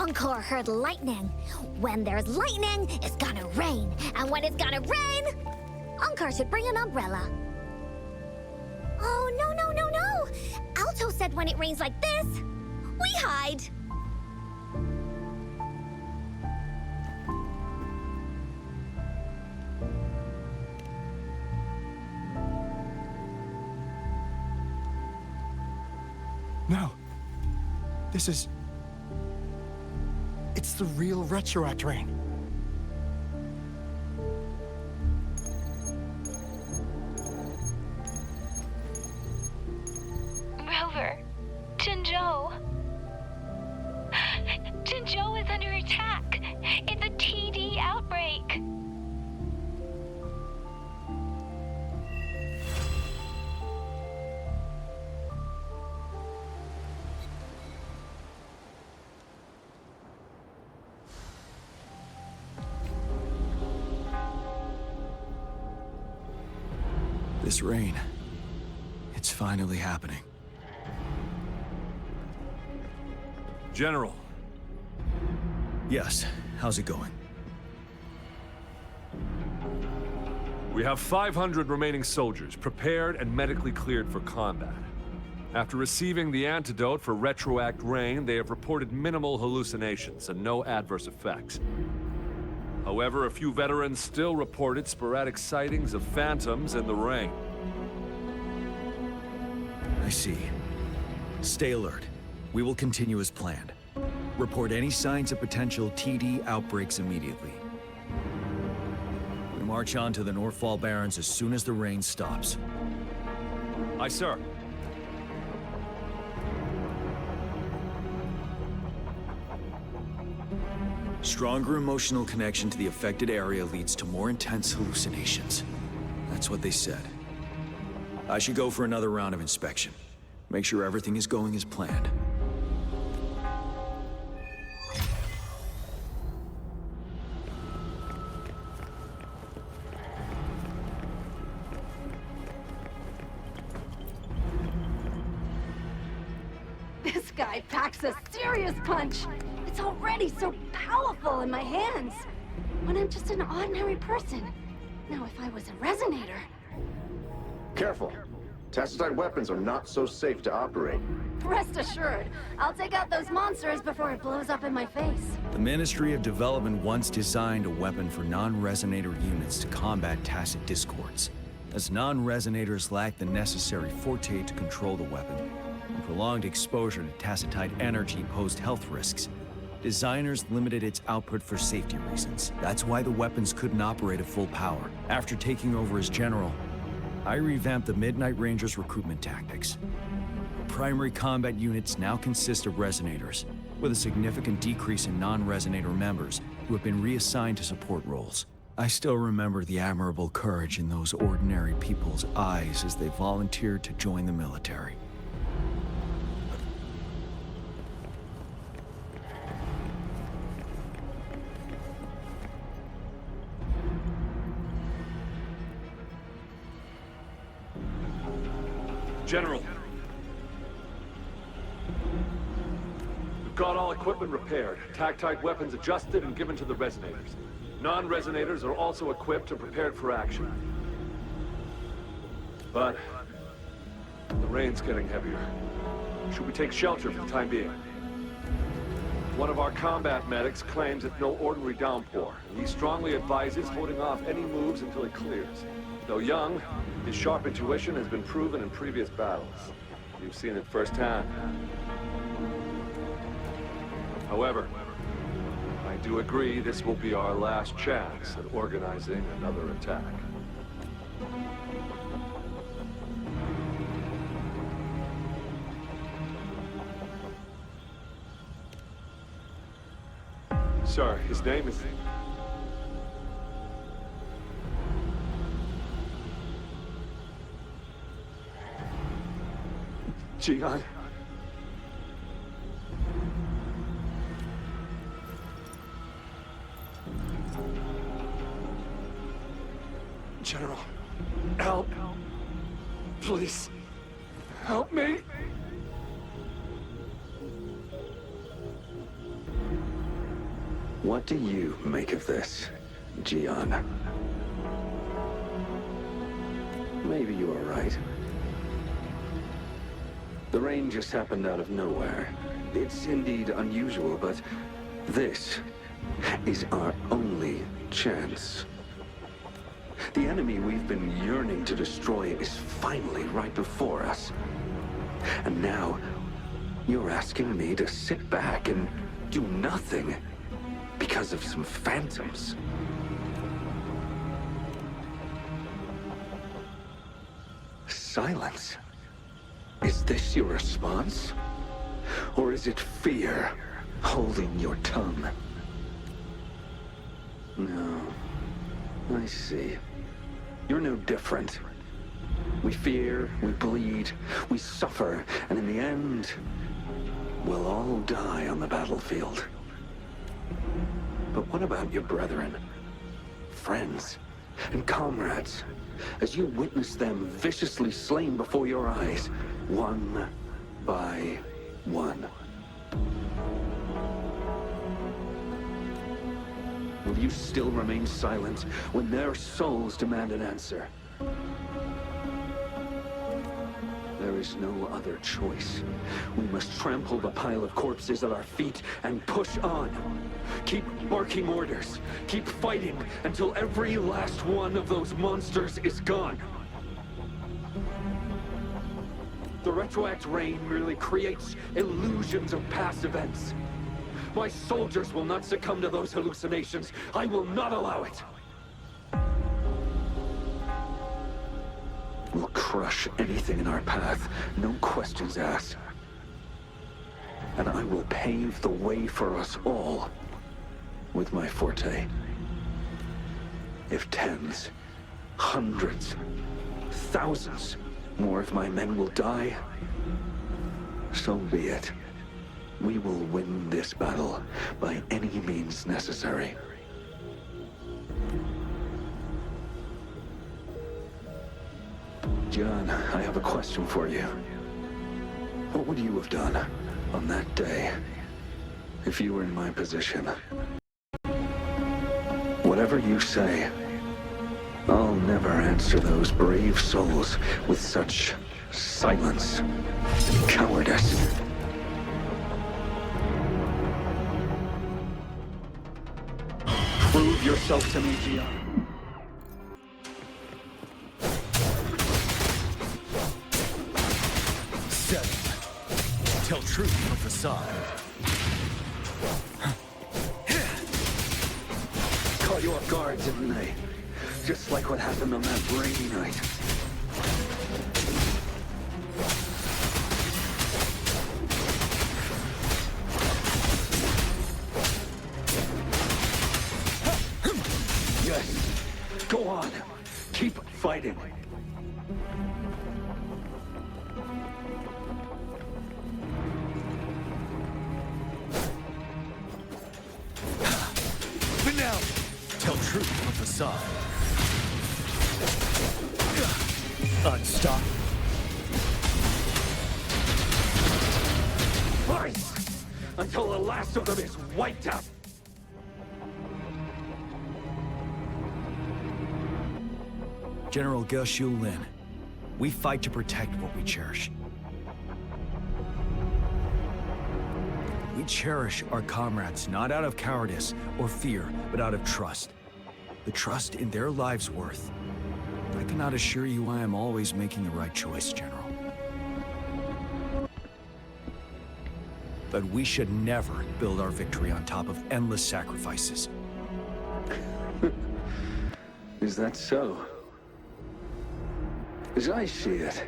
Encore heard lightning. When there's lightning, it's gonna rain. And when it's gonna rain, Encore should bring an umbrella. Oh, no, no, no, no! Alto said when it rains like this, we hide. No. This is... It's the real Retroact rain. Rover, Jinzhou. Jinzhou is under attack. It's a TD outbreak. This rain, it's finally happening. General. Yes, how's it going? We have 500 remaining soldiers, prepared and medically cleared for combat. After receiving the antidote for Retroact rain, they have reported minimal hallucinations and no adverse effects. However, a few veterans still reported sporadic sightings of phantoms in the rain. I see. Stay alert. We will continue as planned. Report any signs of potential TD outbreaks immediately. We march on to the Northfall Barrens as soon as the rain stops. Aye, sir. Stronger emotional connection to the affected area leads to more intense hallucinations. That's what they said. I should go for another round of inspection. Make sure everything is going as planned. This guy packs a serious punch. It's already so powerful in my hands. When I'm just an ordinary person. Now if I was a Resonator... Careful. Tacitite weapons are not so safe to operate. Rest assured, I'll take out those monsters before it blows up in my face. The Ministry of Development once designed a weapon for non-resonator units to combat tacit discords. As non-resonators lack the necessary forte to control the weapon, and prolonged exposure to tacitite energy posed health risks, designers limited its output for safety reasons. That's why the weapons couldn't operate at full power. After taking over as general, I revamped the Midnight Rangers' recruitment tactics. Primary combat units now consist of Resonators, with a significant decrease in non-Resonator members who have been reassigned to support roles. I still remember the admirable courage in those ordinary people's eyes as they volunteered to join the military. General. We've got all equipment repaired, tactite weapons adjusted and given to the Resonators. Non-Resonators are also equipped and prepared for action. But the rain's getting heavier. Should we take shelter for the time being? One of our combat medics claims it's no ordinary downpour, and he strongly advises holding off any moves until it clears. Though young, his sharp intuition has been proven in previous battles. You've seen it firsthand. However, I do agree this will be our last chance at organizing another attack. Sir, his name is... Jian. General, help. Please, help me. What do you make of this, Gian? Maybe you are right. The rain just happened out of nowhere. It's indeed unusual, but this is our only chance. The enemy we've been yearning to destroy is finally right before us. And now, you're asking me to sit back and do nothing because of some phantoms. Silence. Is this your response? Or is it fear holding your tongue? No. I see. You're no different. We fear, we bleed, we suffer, and in the end, we'll all die on the battlefield. But what about your brethren, friends, and comrades, as you witness them viciously slain before your eyes, one by one? Will you still remain silent when their souls demand an answer? There is no other choice. We must trample the pile of corpses at our feet and push on. Keep barking orders. Keep fighting until every last one of those monsters is gone. The retroact rain merely creates illusions of past events. My soldiers will not succumb to those hallucinations. I will not allow it. We'll crush anything in our path, no questions asked. And I will pave the way for us all with my forte. If tens, hundreds, thousands more of my men will die, so be it. We will win this battle by any means necessary. John, I have a question for you. What would you have done on that day if you were in my position? Whatever you say, I'll never answer those brave souls with such silence and cowardice. Prove yourself to me, Gian. Tell truth from facade. Caught you off guard, didn't they? Just like what happened on that rainy night. Yes. Go on. Keep fighting. Tell truth from facade. Unstoppable. Fight! Until the last of them is wiped out! General Ge Lin, we fight to protect what we cherish. We cherish our comrades not out of cowardice or fear, but out of trust. The trust in their lives' worth. I cannot assure you I am always making the right choice, General. But we should never build our victory on top of endless sacrifices. Is that so? As I see it,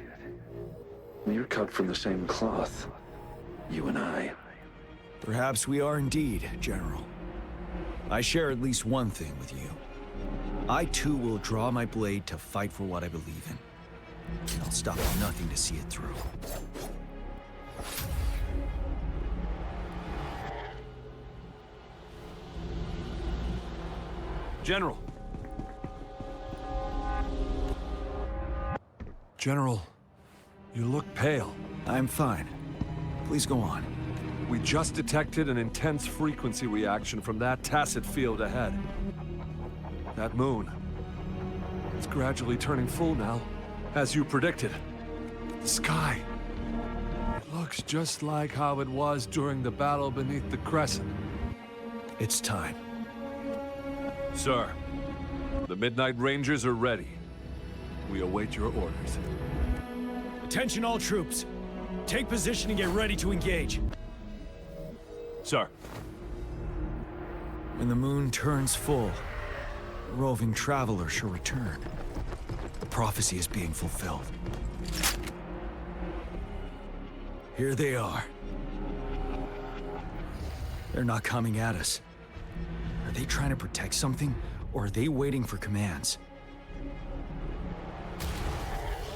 you're cut from the same cloth, you and I. Perhaps we are indeed, General. I share at least one thing with you. I too will draw my blade to fight for what I believe in. And I'll stop at nothing to see it through. General! General, you look pale. I'm fine. Please go on. We just detected an intense frequency reaction from that tacit field ahead. That moon. It's gradually turning full now, as you predicted. The sky. It looks just like how it was during the battle beneath the crescent. It's time. Sir, the Midnight Rangers are ready. We await your orders. Attention all troops. Take position and get ready to engage. Sir. When the moon turns full, the roving traveler shall return. The prophecy is being fulfilled. Here they are. They're not coming at us. Are they trying to protect something, or are they waiting for commands?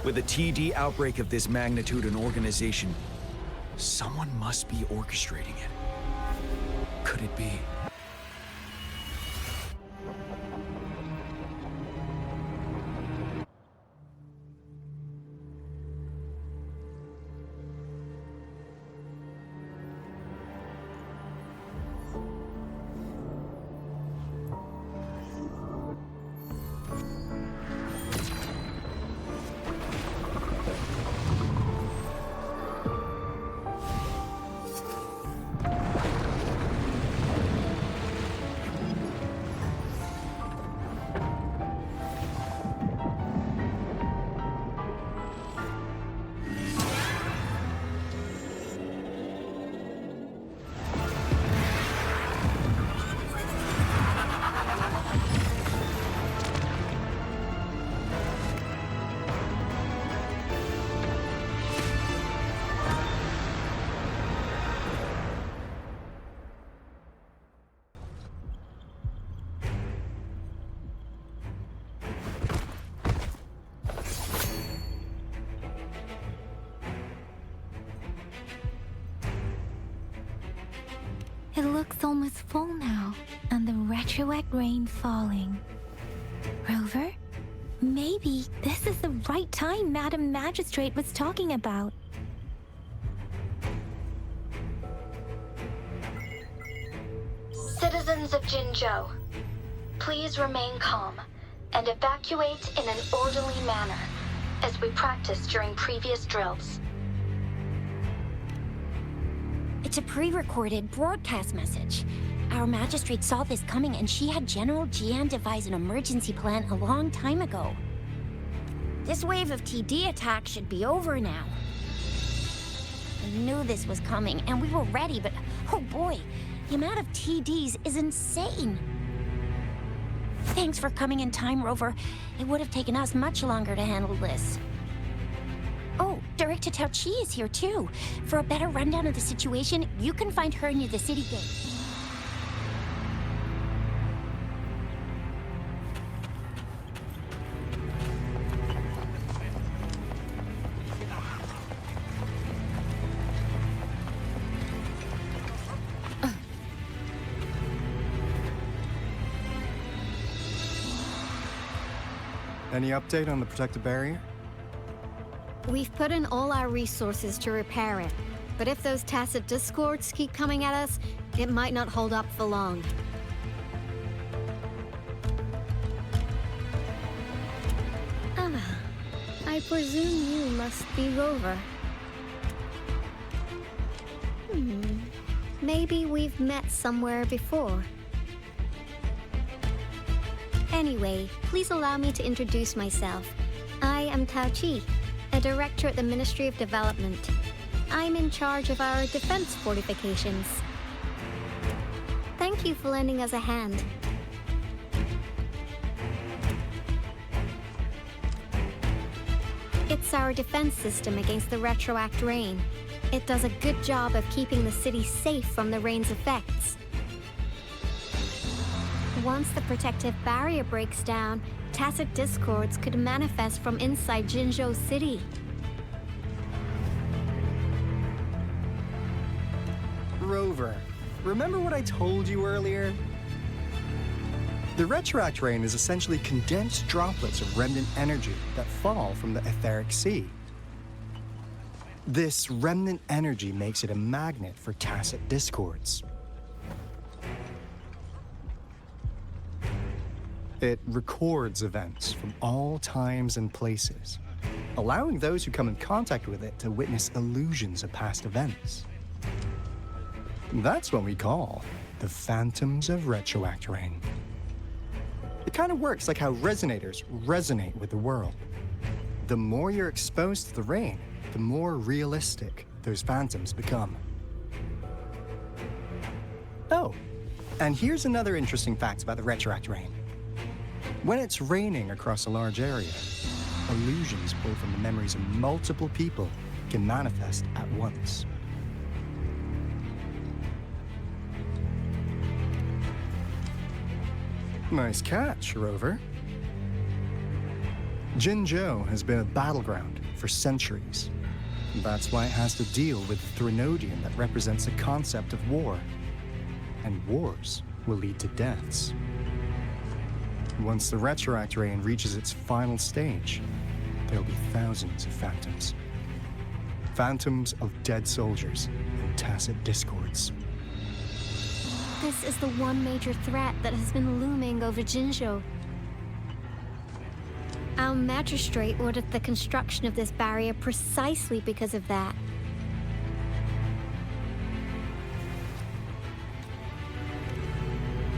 With a TD outbreak of this magnitude and organization, someone must be orchestrating it. Could it be? It looks almost full now, and the retroact rain falling. Rover? Maybe this is the right time Madam Magistrate was talking about. Citizens of Jinzhou, please remain calm and evacuate in an orderly manner, as we practiced during previous drills. It's a pre-recorded broadcast message. Our magistrate saw this coming and she had General Jian devise an emergency plan a long time ago. This wave of TD attacks should be over now. We knew this was coming and we were ready, but oh boy, the amount of TDs is insane. Thanks for coming in time, Rover. It would have taken us much longer to handle this. Oh, Director Tao Chi is here too. For a better rundown of the situation, you can find her near the city gate. Any update on the protective barrier? We've put in all our resources to repair it, but if those tacit discords keep coming at us, it might not hold up for long. I presume you must be Rover. Maybe we've met somewhere before. Anyway, please allow me to introduce myself. I am Tao Chi, a director at the Ministry of Development. I'm in charge of our defense fortifications. Thank you for lending us a hand. It's our defense system against the retroact rain. It does a good job of keeping the city safe from the rain's effects. Once the protective barrier breaks down, tacit discords could manifest from inside Jinzhou City. Rover, remember what I told you earlier? The retroact rain is essentially condensed droplets of remnant energy that fall from the etheric sea. This remnant energy makes it a magnet for tacit discords. It records events from all times and places, allowing those who come in contact with it to witness illusions of past events. That's what we call the phantoms of retroact rain. It kind of works like how resonators resonate with the world. The more you're exposed to the rain, the more realistic those phantoms become. Oh, and here's another interesting fact about the retroact rain. When it's raining across a large area, illusions pulled from the memories of multiple people can manifest at once. Nice catch, Rover. Jinzhou has been a battleground for centuries. That's why it has to deal with the Threnodian that represents the concept of war. And wars will lead to deaths. Once the retroact rain reaches its final stage, there'll be thousands of phantoms. Phantoms of dead soldiers and tacit discords. This is the one major threat that has been looming over Jinzhou. Our magistrate ordered the construction of this barrier precisely because of that.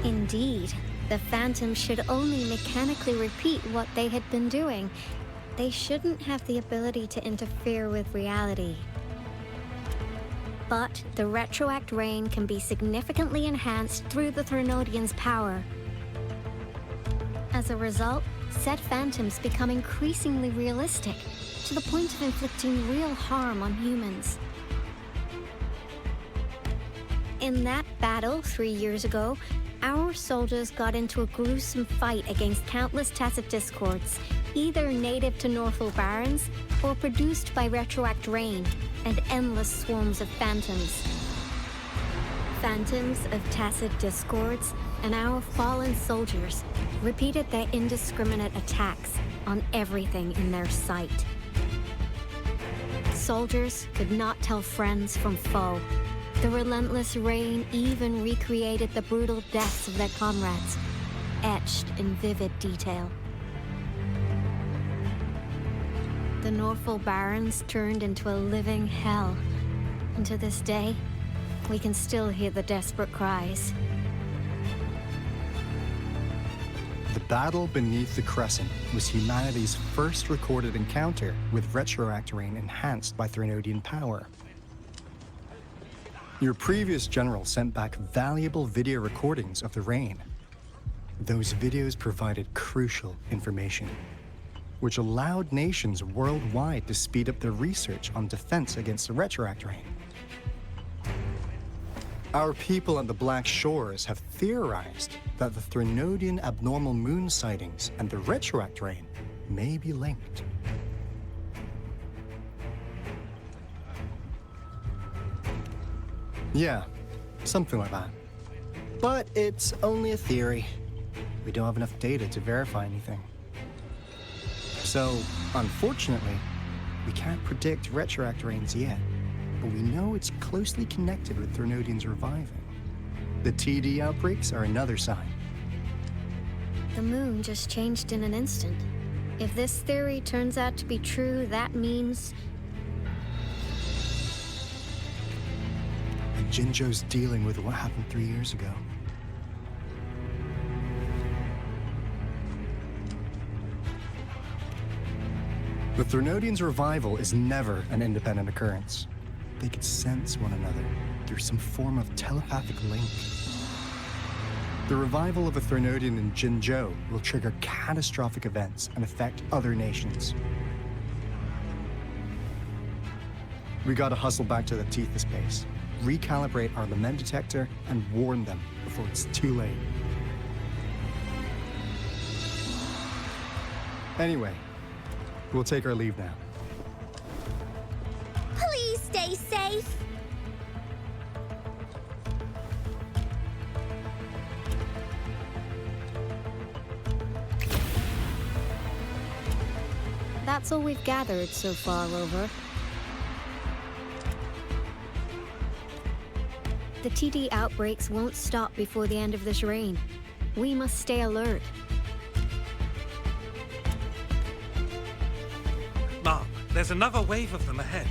Indeed, the phantoms should only mechanically repeat what they had been doing. They shouldn't have the ability to interfere with reality. But the retroact rain can be significantly enhanced through the Threnodian's power. As a result, said phantoms become increasingly realistic, to the point of inflicting real harm on humans. In that battle 3 years ago, our soldiers got into a gruesome fight against countless tacit discords, either native to Northal Barrens or produced by retroact rain and endless swarms of phantoms. Phantoms of tacit discords and our fallen soldiers repeated their indiscriminate attacks on everything in their sight. Soldiers could not tell friends from foe. The relentless rain even recreated the brutal deaths of their comrades, etched in vivid detail. The Northal Barrens turned into a living hell, and to this day, we can still hear the desperate cries. The battle beneath the Crescent was humanity's first recorded encounter with retroact rain enhanced by Threnodian power. Your previous general sent back valuable video recordings of the rain. Those videos provided crucial information, which allowed nations worldwide to speed up their research on defense against the retroact rain. Our people at the Black Shores have theorized that the Threnodian abnormal moon sightings and the retroact rain may be linked. Yeah, something like that. But it's only a theory. We don't have enough data to verify anything. So, unfortunately, we can't predict retroact rains yet, but we know it's closely connected with Threnodians reviving. The TD outbreaks are another sign. The moon just changed in an instant. If this theory turns out to be true, that means... And Jinzhou's dealing with what happened 3 years ago. The Threnodians' revival is never an independent occurrence. They could sense one another through some form of telepathic link. The revival of a Threnodian in Jinzhou will trigger catastrophic events and affect other nations. We gotta hustle back to the Tethys base, recalibrate our lament detector, and warn them before it's too late. Anyway, we'll take our leave now. Please stay safe. That's all we've gathered so far, Rover. The TD outbreaks won't stop before the end of this reign. We must stay alert. Mom, there's another wave of them ahead.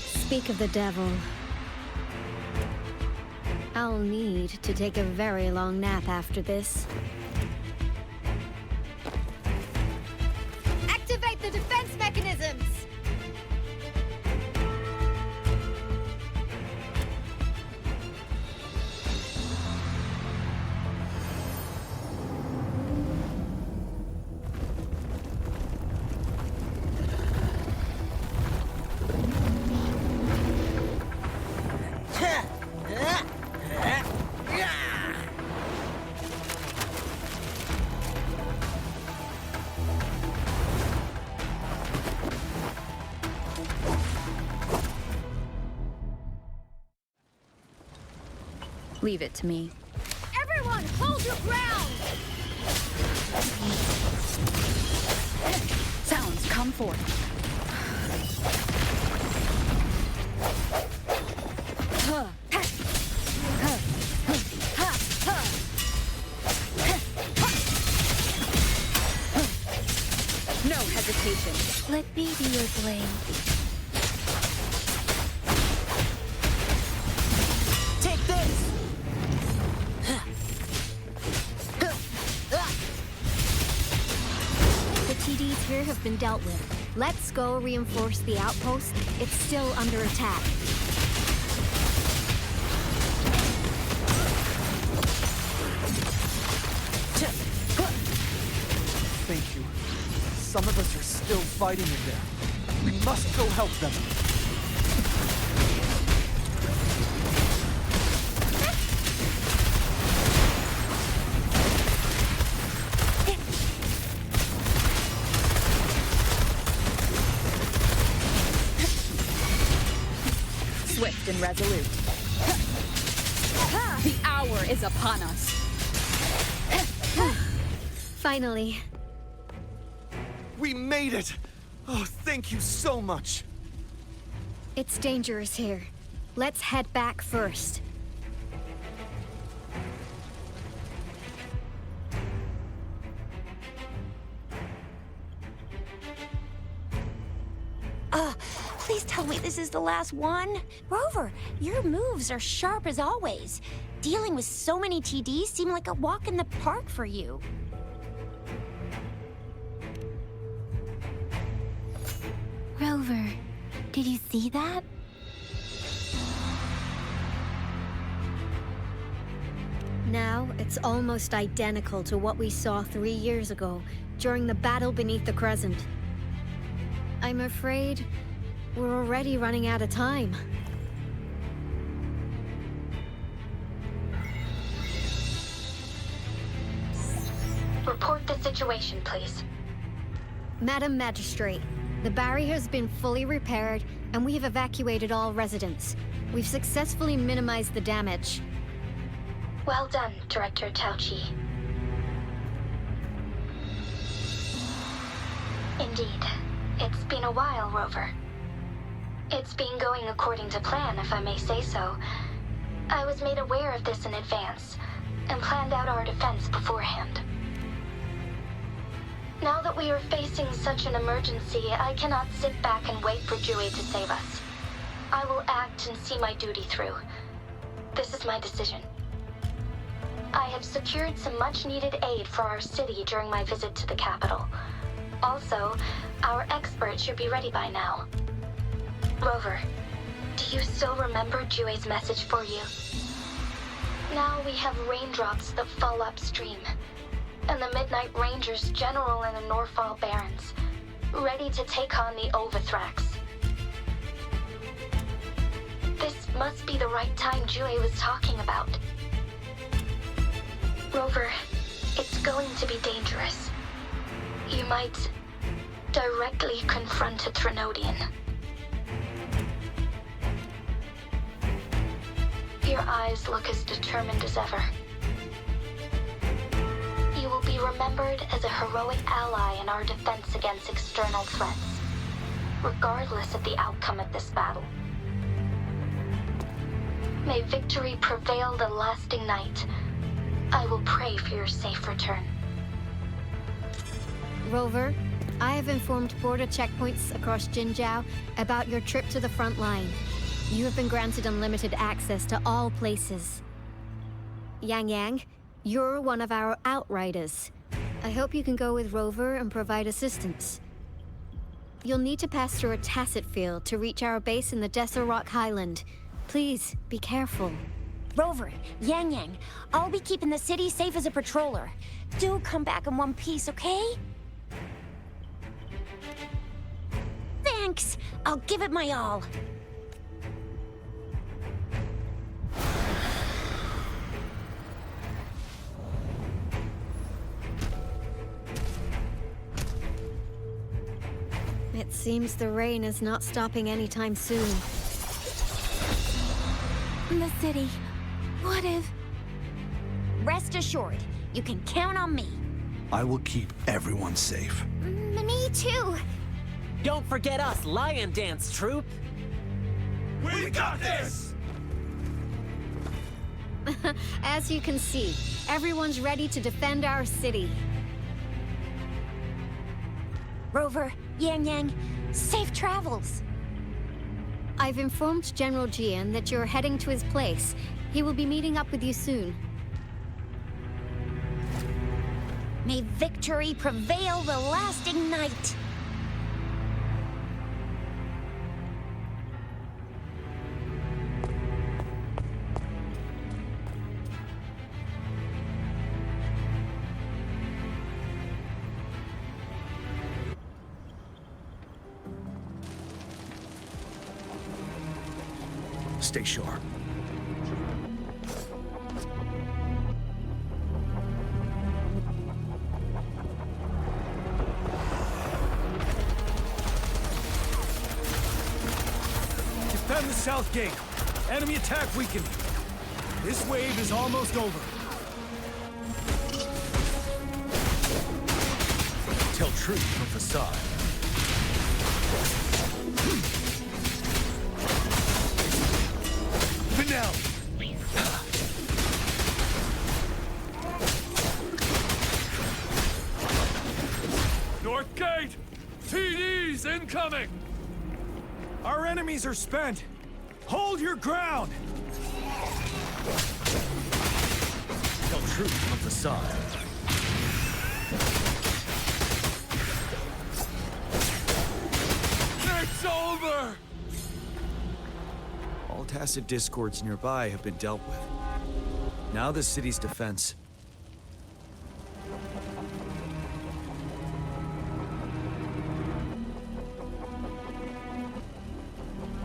Speak of the devil. I'll need to take a very long nap after this. Activate the defense mechanisms! Leave it to me. Everyone, hold your ground! Sounds, come forth. No hesitation. Let me be your blade. Take this! The TDs here have been dealt with. Let's go reinforce the outpost. It's still under attack. Thank you. Some of us are still fighting in there. We must go help them. Swift and resolute. The hour is upon us. Finally. We made it! Oh, thank you so much! It's dangerous here. Let's head back first. Please tell me this is the last one. Rover, your moves are sharp as always. Dealing with so many TDs seemed like a walk in the park for you. Rover, did you see that? Now, it's almost identical to what we saw 3 years ago, during the battle beneath the Crescent. I'm afraid we're already running out of time. Report the situation, please. Madam Magistrate, the barrier has been fully repaired, and we have evacuated all residents. We've successfully minimized the damage. Well done, Director Tauchi. Indeed. It's been a while, Rover. It's been going according to plan, if I may say so. I was made aware of this in advance, and planned out our defense beforehand. Now that we are facing such an emergency, I cannot sit back and wait for Jue to save us. I will act and see my duty through. This is my decision. I have secured some much-needed aid for our city during my visit to the capital. Also, our expert should be ready by now. Rover, do you still remember Jue's message for you? Now we have raindrops that fall upstream, and the Midnight Rangers general in the Norfall Barrens, ready to take on the Overthrax. This must be the right time Jue was talking about. Rover, it's going to be dangerous. You might directly confront a Trinodian. Your eyes look as determined as ever. You will be remembered as a heroic ally in our defense against external threats, regardless of the outcome of this battle. May victory prevail the lasting night. I will pray for your safe return. Rover, I have informed border checkpoints across Jinzhou about your trip to the front line. You have been granted unlimited access to all places. Yang, you're one of our outriders. I hope you can go with Rover and provide assistance. You'll need to pass through a tacet field to reach our base in the Desert Rock Highland. Please, be careful. Rover, Yang, I'll be keeping the city safe as a patroller. Do come back in one piece, okay? Thanks! I'll give it my all. It seems the rain is not stopping anytime soon. The city. What if... Rest assured, you can count on me. I will keep everyone safe. Me too. Don't forget us, Lion Dance Troop! We got this! As you can see, everyone's ready to defend our city. Rover, Yang, safe travels. I've informed General Jian that you're heading to his place. He will be meeting up with you soon. May victory prevail the lasting night. Stay sharp. Defend the south gate. Enemy attack weakened. This wave is almost over. Tell truth from facade. Finale! North gate! TDs incoming! Our enemies are spent! Hold your ground! Tell truth from facade. It's over! All tacit discords nearby have been dealt with. Now the city's defense.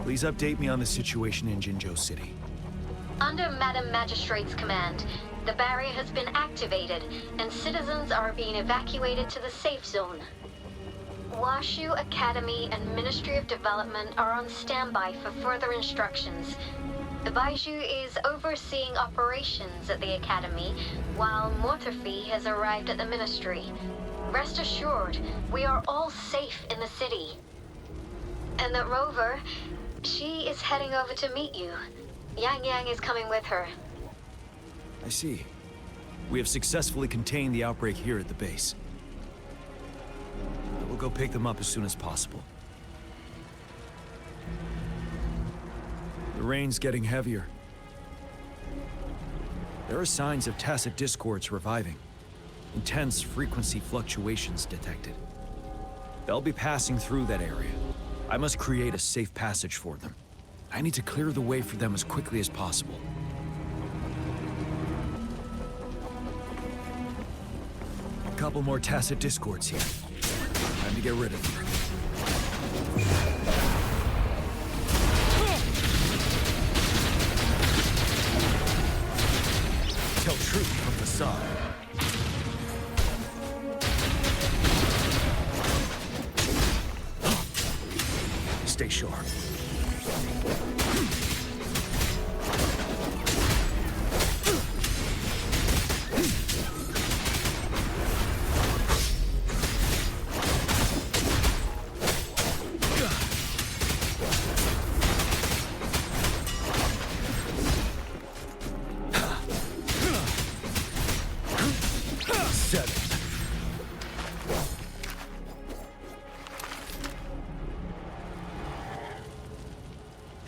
Please update me on the situation in Jinzhou City. Under Madam Magistrate's command, the barrier has been activated, and citizens are being evacuated to the safe zone. Washu Academy and Ministry of Development are on standby for further instructions. Baiju is overseeing operations at the Academy, while Mortherfee has arrived at the Ministry. Rest assured, we are all safe in the city. And that Rover, she is heading over to meet you. Yang is coming with her. I see. We have successfully contained the outbreak here at the base. We'll go pick them up as soon as possible. The rain's getting heavier. There are signs of tacit discords reviving. Intense frequency fluctuations detected. They'll be passing through that area. I must create a safe passage for them. I need to clear the way for them as quickly as possible. A couple more tacit discords here. Time to get rid of them. Tell truth from facade. Stay sharp.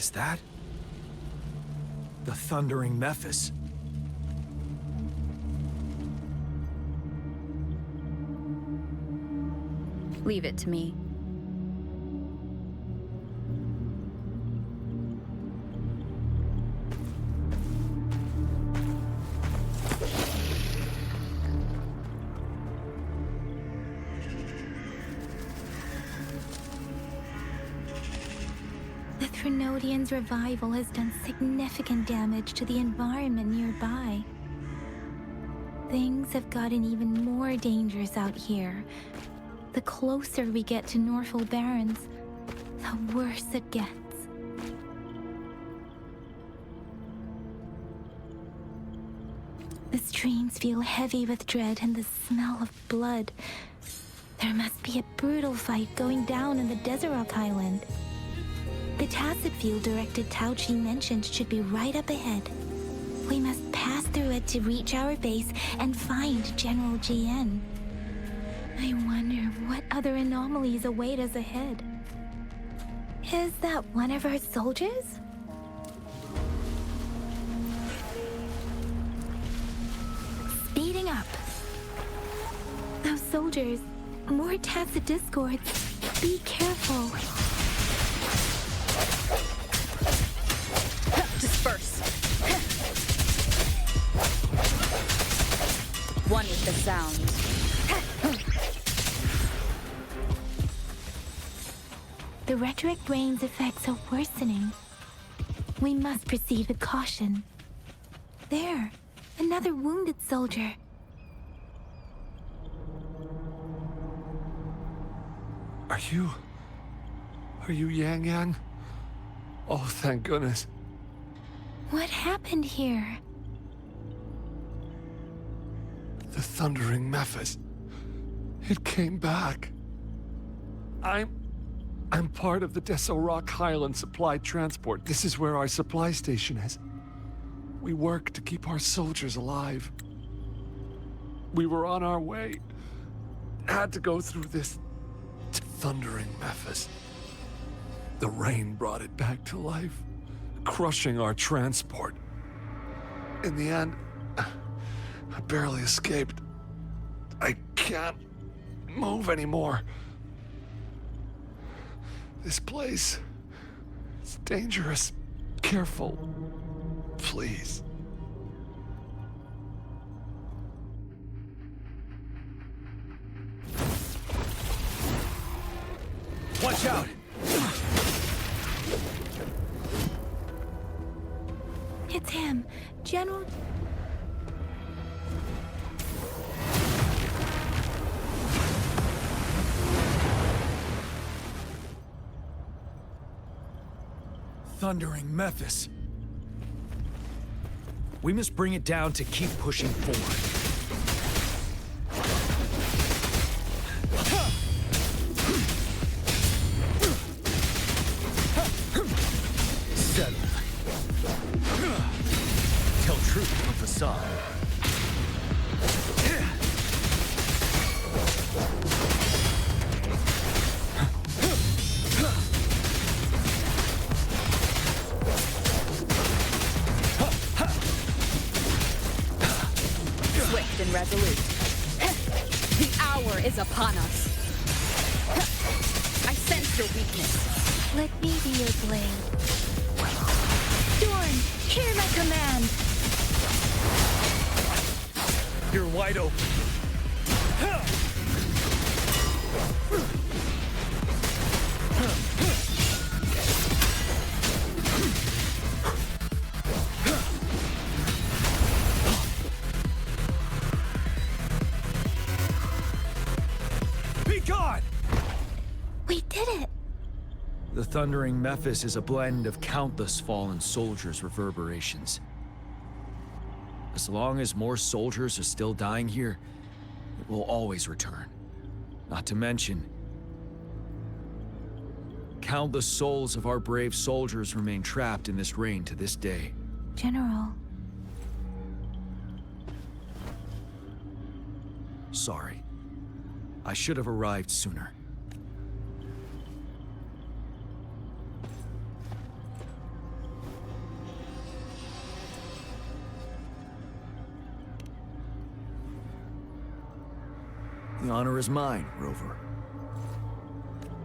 Is that the Thundering Mephis? Leave it to me. The Threnodian's revival has done significant damage to the environment nearby. Things have gotten even more dangerous out here. The closer we get to Norfolk Barrens, the worse it gets. The streams feel heavy with dread and the smell of blood. There must be a brutal fight going down in the Desert Rock Highland. The Tacit field-directed Tauchi mentioned should be right up ahead. We must pass through it to reach our base and find General GN. I wonder what other anomalies await us ahead. Is that one of our soldiers? Speeding up. Those soldiers, more Tacit discords. Be careful. Disperse. One with the sound. The retroact rain's effects are worsening. We must proceed with caution. There, another wounded soldier. Are you Yang Yang? Oh, thank goodness. What happened here? The Thundering Mephis. It came back. I'm part of the Desert Rock Highland supply transport. This is where our supply station is. We work to keep our soldiers alive. We were on our way. Had to go through this Thundering Mephis. The rain brought it back to life, crushing our transport. In the end, I barely escaped. I can't move anymore. This place, it's dangerous. Careful, please. Watch out! It's him, General... Thundering Mephis. We must bring it down to keep pushing forward. Settled. Tell truth from facade. Swift and resolute. The hour is upon us. I sense your weakness. Let me be your blade. Dorn, hear my command! You're wide open. Be gone! We did it! The Thundering Mephis is a blend of countless fallen soldiers' reverberations. As long as more soldiers are still dying here, it will always return. Not to mention, countless souls of our brave soldiers remain trapped in this rain to this day. General. Sorry. I should have arrived sooner. honor is mine, Rover.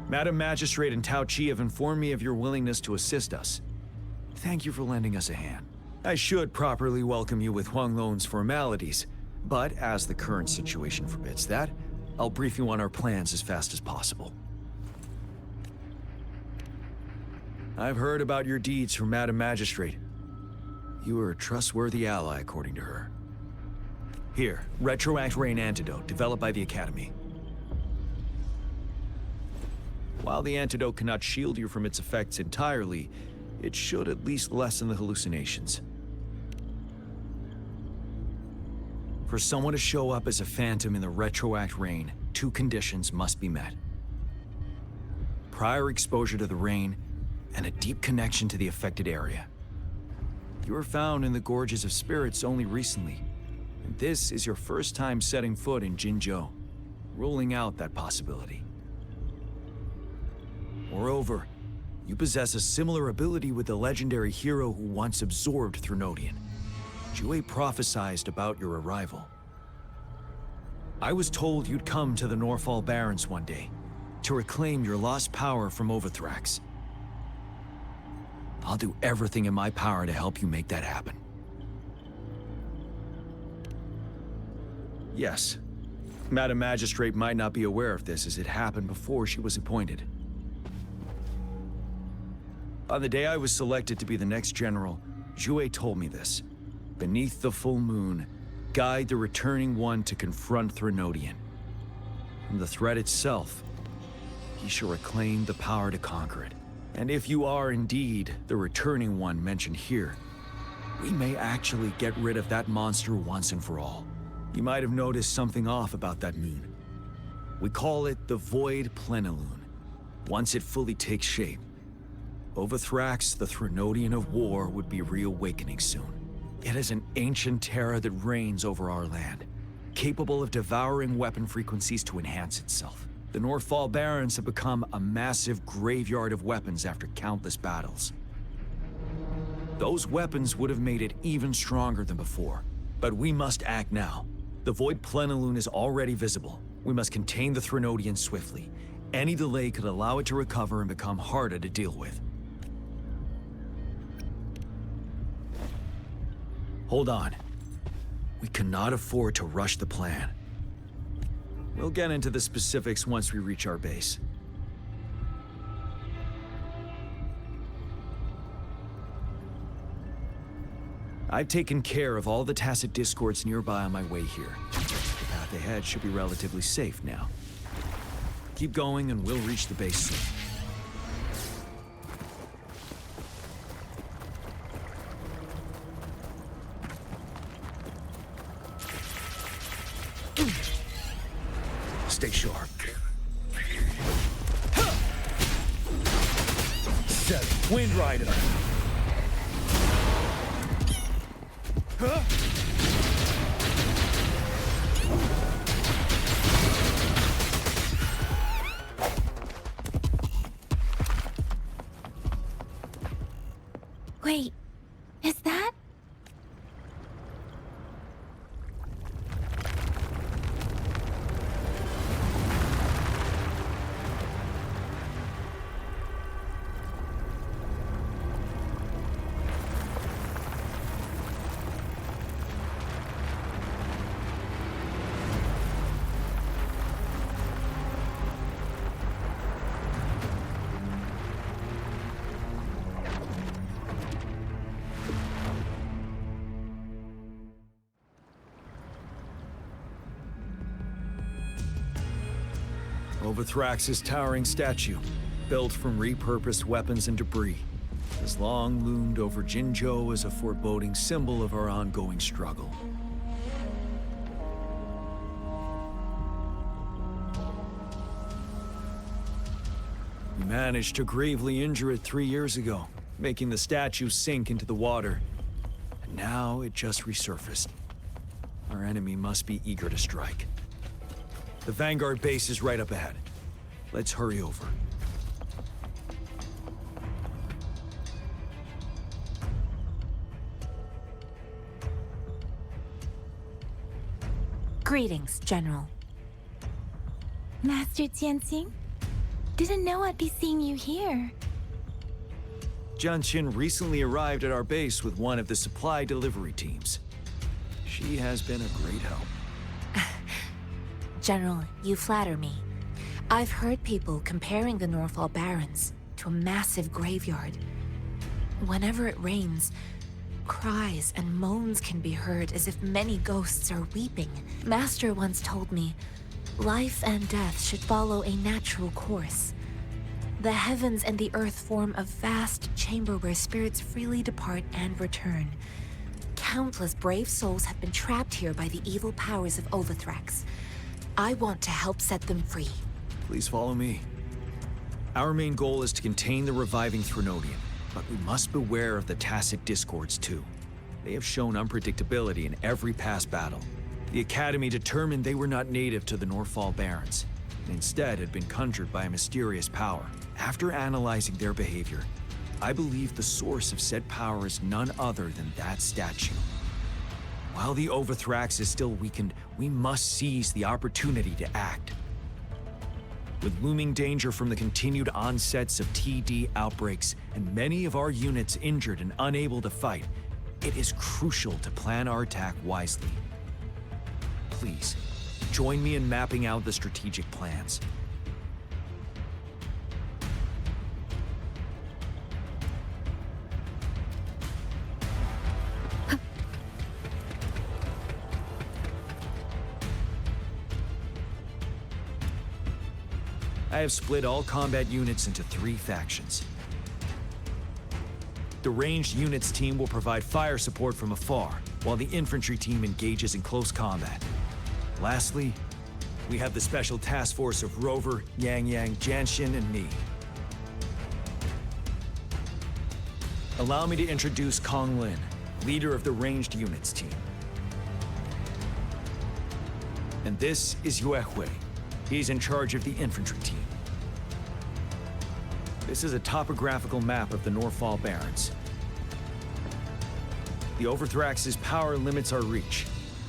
Madam Magistrate and Tao Chi have informed me of your willingness to assist us. Thank you for lending us a hand. I should properly welcome you with Huanglong's formalities, but as the current situation forbids that, I'll brief you on our plans as fast as possible. I've heard about your deeds from Madam Magistrate. You are a trustworthy ally, according to her. Here, Retroact Rain Antidote, developed by the Academy. While the antidote cannot shield you from its effects entirely, it should at least lessen the hallucinations. For someone to show up as a phantom in the Retroact Rain, 2 conditions must be met. Prior exposure to the rain, and a deep connection to the affected area. You were found in the Gorges of Spirits only recently, and this is your first time setting foot in Jinzhou, ruling out that possibility. Moreover, you possess a similar ability with the legendary hero who once absorbed Threnodian. Jue prophesized about your arrival. I was told you'd come to the Norfall Barrens one day, to reclaim your lost power from Overthrax. I'll do everything in my power to help you make that happen. Yes, Madam Magistrate might not be aware of this as it happened before she was appointed. On the day I was selected to be the next general, Jue told me this. Beneath the full moon, guide the returning one to confront Threnodian. From the threat itself, he shall reclaim the power to conquer it. And if you are indeed the returning one mentioned here, we may actually get rid of that monster once and for all. You might have noticed something off about that moon. We call it the Void Plenilune. Once it fully takes shape, Overthrax, the Threnodian of War, would be reawakening soon. It is an ancient terror that reigns over our land, capable of devouring weapon frequencies to enhance itself. The Norfall Barrens have become a massive graveyard of weapons after countless battles. Those weapons would have made it even stronger than before, but we must act now. The Void Plenilune is already visible. We must contain the Threnodian swiftly. Any delay could allow it to recover and become harder to deal with. Hold on. We cannot afford to rush the plan. We'll get into the specifics once we reach our base. I've taken care of all the tacit discords nearby on my way here. The path ahead should be relatively safe now. Keep going and we'll reach the base soon. Stay sharp. Set Wind Rider. Huh? Wait, is that? Overthrax's towering statue, built from repurposed weapons and debris, has long loomed over Jinzhou as a foreboding symbol of our ongoing struggle. We managed to gravely injure it 3 years ago, making the statue sink into the water. And now it just resurfaced. Our enemy must be eager to strike. The Vanguard base is right up ahead. Let's hurry over. Greetings, General. Master Jianxing? Didn't know I'd be seeing you here. Jianqin recently arrived at our base with one of the supply delivery teams. She has been a great help. General, you flatter me. I've heard people comparing the Norfall Barrens to a massive graveyard. Whenever it rains, cries and moans can be heard as if many ghosts are weeping. Master once told me, life and death should follow a natural course. The heavens and the earth form a vast chamber where spirits freely depart and return. Countless brave souls have been trapped here by the evil powers of Overthrax. I want to help set them free. Please follow me. Our main goal is to contain the reviving Threnodian, but we must beware of the Tacit Discords too. They have shown unpredictability in every past battle. The Academy determined they were not native to the Norfall Barrens, and instead had been conjured by a mysterious power. After analyzing their behavior, I believe the source of said power is none other than that statue. While the Overthrax is still weakened, we must seize the opportunity to act. With looming danger from the continued onsets of TD outbreaks and many of our units injured and unable to fight, it is crucial to plan our attack wisely. Please, join me in mapping out the strategic plans. I have split all combat units into 3 factions. The ranged units team will provide fire support from afar, while the infantry team engages in close combat. Lastly, we have the special task force of Rover, Yang, Jianxin, and me. Allow me to introduce Kong Lin, leader of the ranged units team. And this is Yue Hui. He's in charge of the infantry team. This is a topographical map of the Norfall Barrens. The Overthrax's power limits our reach.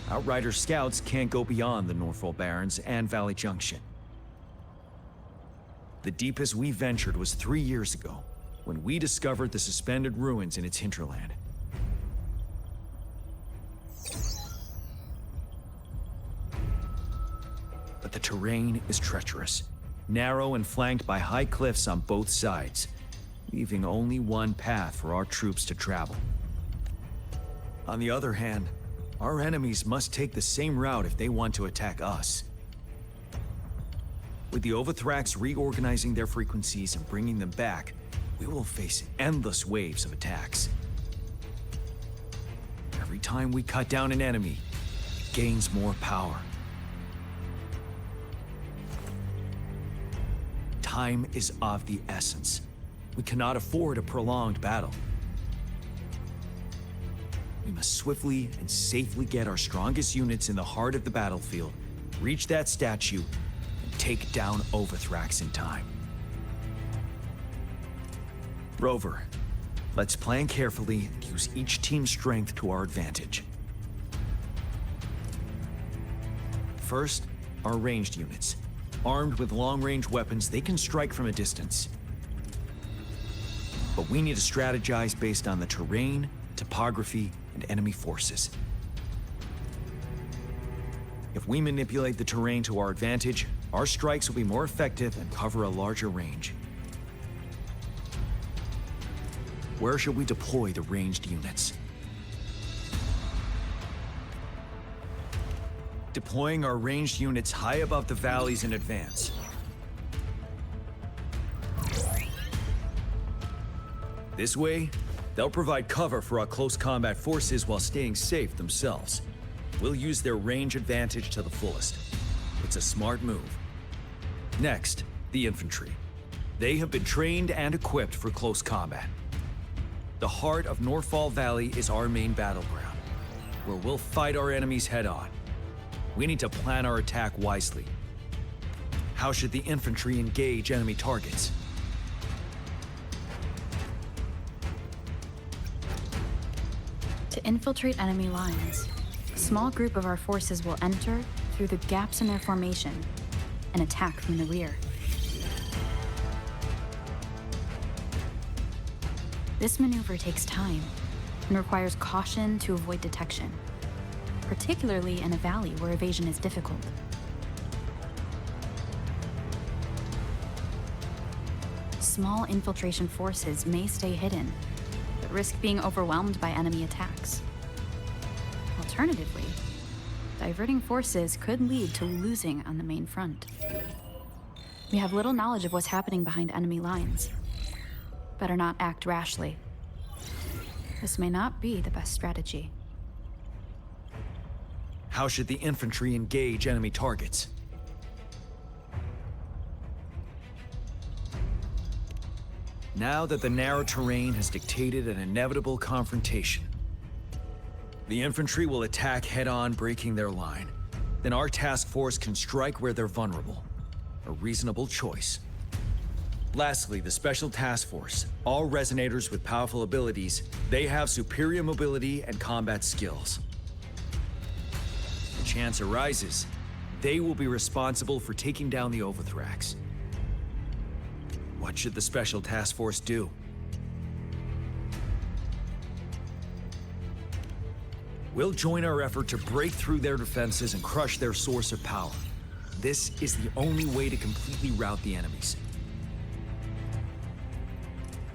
Outrider scouts can't go beyond the Norfall Barrens and Valley Junction. The deepest we ventured was 3 years ago, when we discovered the suspended ruins in its hinterland. But the terrain is treacherous, narrow and flanked by high cliffs on both sides, leaving only one path for our troops to travel. On the other hand, our enemies must take the same route if they want to attack us. With the Overthrax reorganizing their frequencies and bringing them back, we will face endless waves of attacks. Every time we cut down an enemy, it gains more power. Time is of the essence. We cannot afford a prolonged battle. We must swiftly and safely get our strongest units in the heart of the battlefield, reach that statue, and take down Overthrax in time. Rover, let's plan carefully and use each team's strength to our advantage. First, our ranged units. Armed with long-range weapons, they can strike from a distance. But we need to strategize based on the terrain, topography, and enemy forces. If we manipulate the terrain to our advantage, our strikes will be more effective and cover a larger range. Where should we deploy the ranged units? Deploying our ranged units high above the valleys in advance. This way, they'll provide cover for our close combat forces while staying safe themselves. We'll use their range advantage to the fullest. It's a smart move. Next, the infantry. They have been trained and equipped for close combat. The heart of Norfall Valley is our main battleground, where we'll fight our enemies head-on. We need to plan our attack wisely. How should the infantry engage enemy targets? To infiltrate enemy lines, a small group of our forces will enter through the gaps in their formation and attack from the rear. This maneuver takes time and requires caution to avoid detection, particularly in a valley where evasion is difficult. Small infiltration forces may stay hidden, but risk being overwhelmed by enemy attacks. Alternatively, diverting forces could lead to losing on the main front. We have little knowledge of what's happening behind enemy lines. Better not act rashly. This may not be the best strategy. How should the infantry engage enemy targets? Now that the narrow terrain has dictated an inevitable confrontation, the infantry will attack head-on, breaking their line. Then our task force can strike where they're vulnerable. A reasonable choice. Lastly, the Special Task Force. All Resonators with powerful abilities, they have superior mobility and combat skills. The chance arises, they will be responsible for taking down the Overthrax. What should the Special Task Force do? We'll join our effort to break through their defenses and crush their source of power. This is the only way to completely rout the enemies.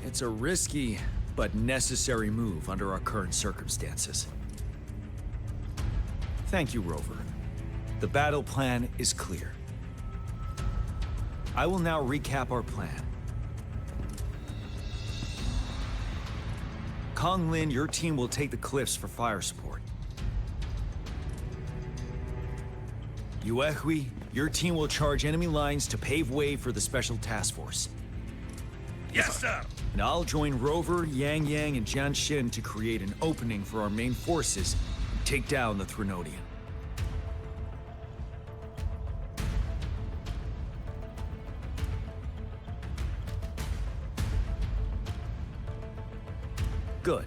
It's a risky, but necessary move under our current circumstances. Thank you, Rover. The battle plan is clear. I will now recap our plan. Kong Lin, your team will take the cliffs for fire support. Yuehui, your team will charge enemy lines to pave way for the Special Task Force. Yes, sir! And I'll join Rover, Yang Yang, and Jian Xin to create an opening for our main forces and take down the Threnodian. Good.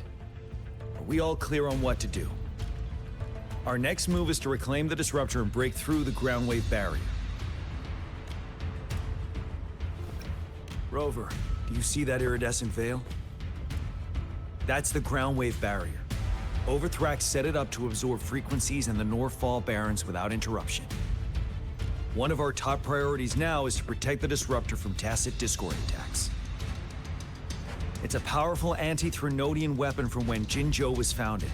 Are we all clear on what to do? Our next move is to reclaim the Disruptor and break through the ground wave barrier. Rover, do you see that iridescent veil? That's the ground wave barrier. Overthrax set it up to absorb frequencies in the Northfall Barrens without interruption. One of our top priorities now is to protect the Disruptor from tacit Discord attacks. It's a powerful anti-Threnodian weapon from when Jinzhou was founded.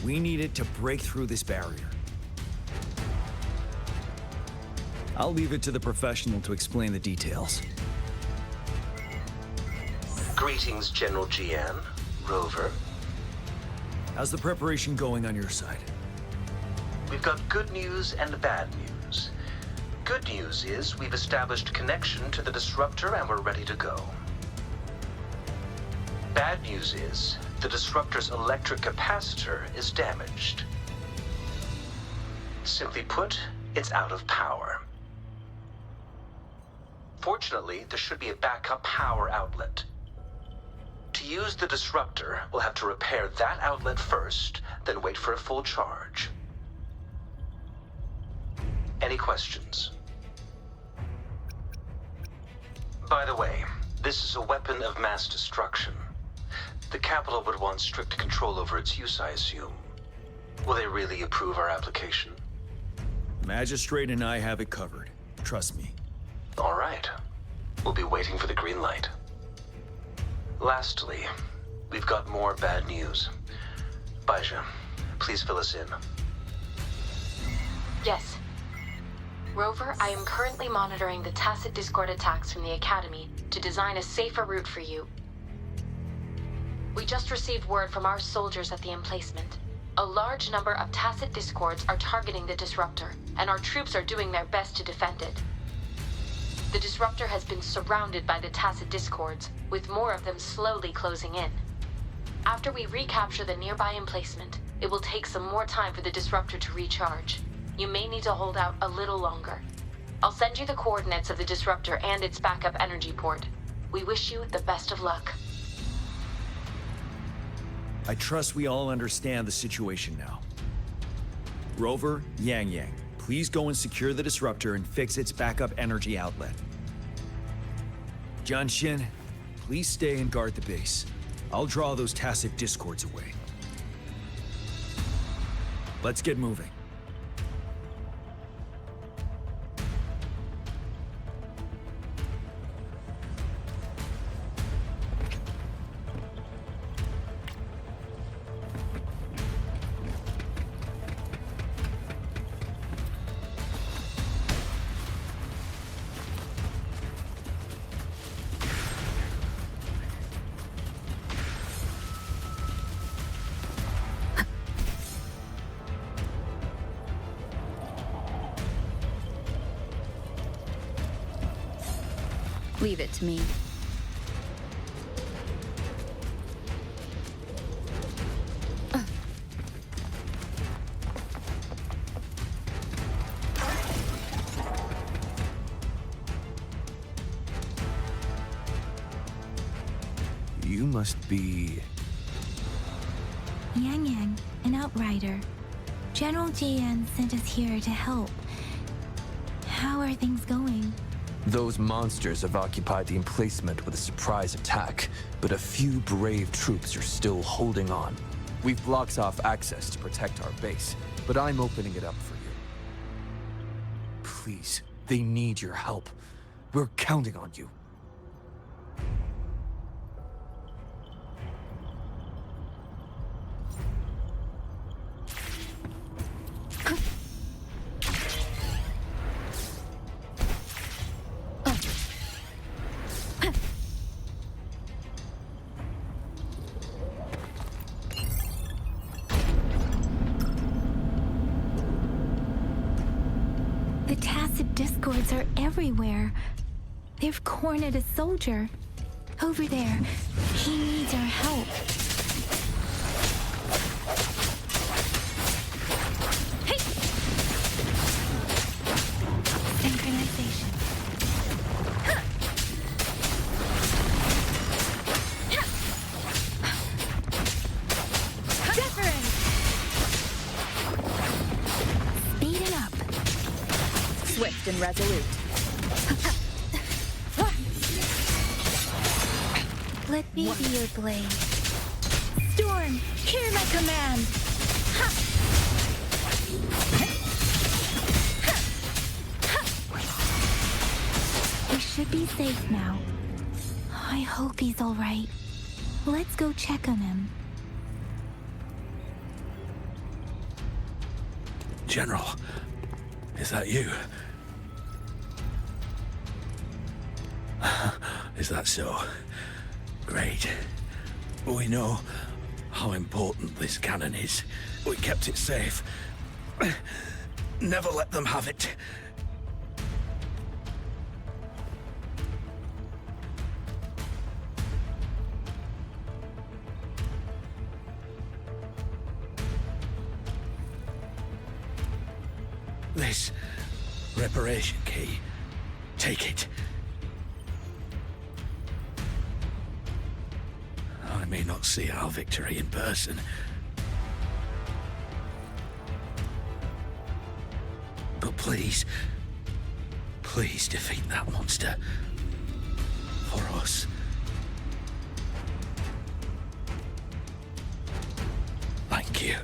We need it to break through this barrier. I'll leave it to the professional to explain the details. Greetings, General Jian. Rover. How's the preparation going on your side? We've got good news and bad news. Good news is we've established connection to the Disruptor and we're ready to go. Bad news is the Disruptor's electric capacitor is damaged. Simply put, it's out of power. Fortunately, there should be a backup power outlet. To use the Disruptor, we'll have to repair that outlet first, then wait for a full charge. Any questions? By the way, this is a weapon of mass destruction. The capital would want strict control over its use, I assume. Will they really approve our application? Magistrate and I have it covered. Trust me. All right. We'll be waiting for the green light. Lastly, we've got more bad news. Baizha, please fill us in. Yes. Rover, I am currently monitoring the tacit Discord attacks from the Academy to design a safer route for you. We just received word from our soldiers at the emplacement. A large number of tacit Discords are targeting the Disruptor, and our troops are doing their best to defend it. The Disruptor has been surrounded by the tacit Discords, with more of them slowly closing in. After we recapture the nearby emplacement, it will take some more time for the Disruptor to recharge. You may need to hold out a little longer. I'll send you the coordinates of the Disruptor and its backup energy port. We wish you the best of luck. I trust we all understand the situation now. Rover, Yang Yang, please go and secure the disruptor and fix its backup energy outlet. John Shin, please stay and guard the base. I'll draw those tacit discords away. Let's get moving. Leave it to me. You must be... Yang, an outrider. General Jian sent us here to help. How are things going? Those monsters have occupied the emplacement with a surprise attack, but a few brave troops are still holding on. We've blocked off access to protect our base, but I'm opening it up for you. Please, they need your help. We're counting on you. The tacit discords are everywhere. They've cornered a soldier. Over there. He needs our help. Hey! Synchronization. Deference! Speeding up. Swift and resolute. Let me be your blade. Storm, hear my command. We should be safe now. I hope he's all right. Let's go check on him. General, is that you? Is that so? Great. We know how important this cannon is. We kept it safe. Never let them have it. This reparation key. Take it. I may not see our victory in person. But please, please defeat that monster. For us. Thank you.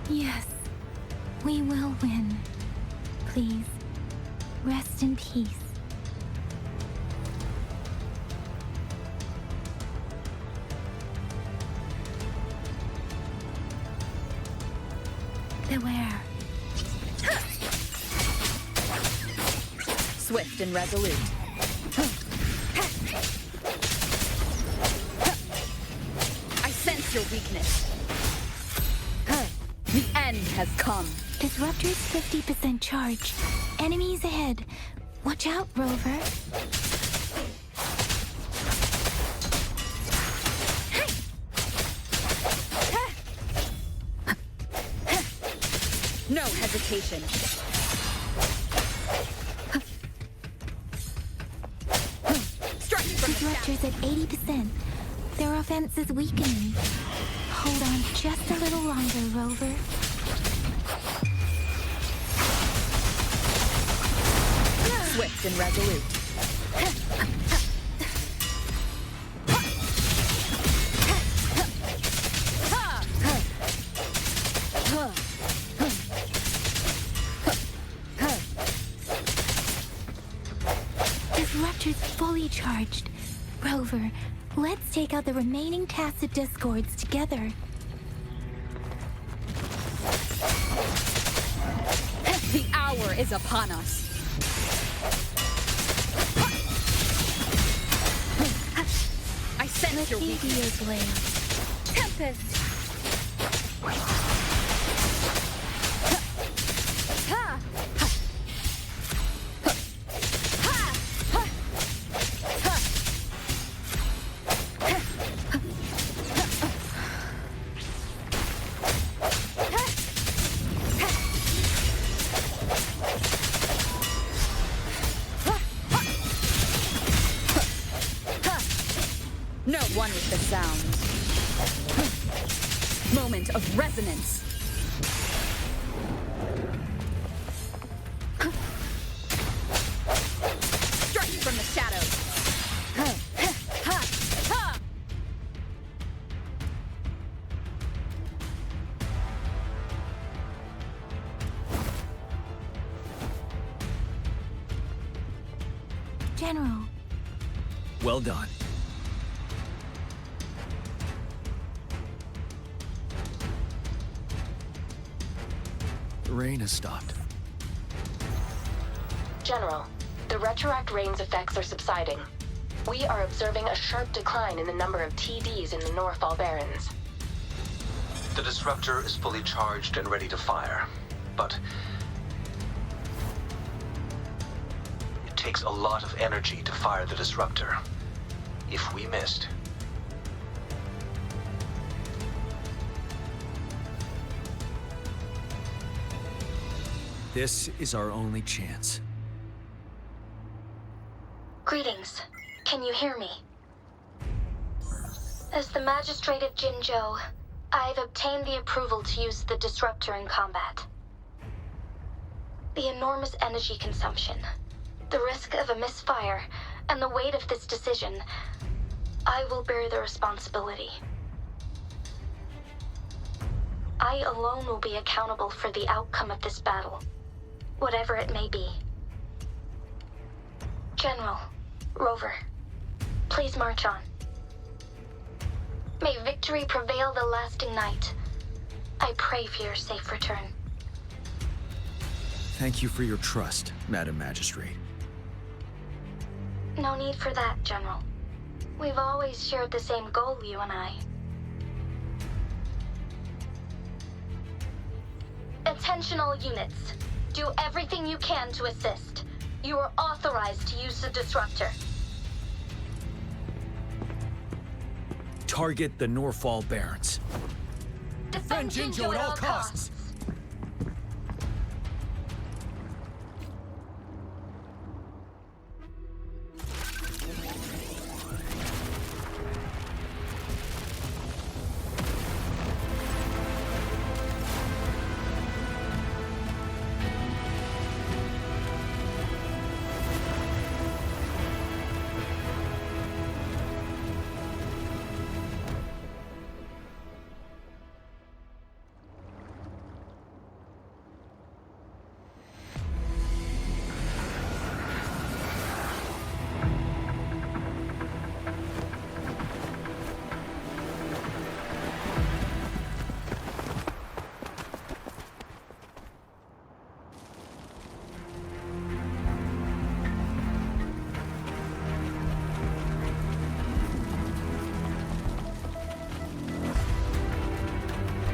Yes, we will win. Please, rest in peace. Beware. Swift and resolute. I sense your weakness. The end has come. Disruptor's 50% charge. Enemies ahead. Watch out, Rover. No hesitation. disruptors at 80%. Their offense is weakening. Hold on just a little longer, Rover. Swift and resolute. Disruptor's fully charged. Rover, let's take out the remaining tacit discords together. The hour is upon us. I sense your weakness. Blade. Tempest! No one with the sound. Moment of resonance. Strike from the shadows. General. Well done. The rain has stopped. General, the retroact rain's effects are subsiding. We are observing a sharp decline in the number of TDs in the Northfall Barrens. The disruptor is fully charged and ready to fire, but it takes a lot of energy to fire the disruptor. If we missed, this is our only chance. Greetings. Can you hear me? As the Magistrate of Jinzhou, I've obtained the approval to use the disruptor in combat. The enormous energy consumption, the risk of a misfire, and the weight of this decision, I will bear the responsibility. I alone will be accountable for the outcome of this battle, whatever it may be. General, Rover, please march on. May victory prevail the lasting night. I pray for your safe return. Thank you for your trust, Madam Magistrate. No need for that, General. We've always shared the same goal, you and I. Attention all units. Do everything you can to assist. You are authorized to use the disruptor. Target the Northfall Barrens. Defend Jinzhou at all costs.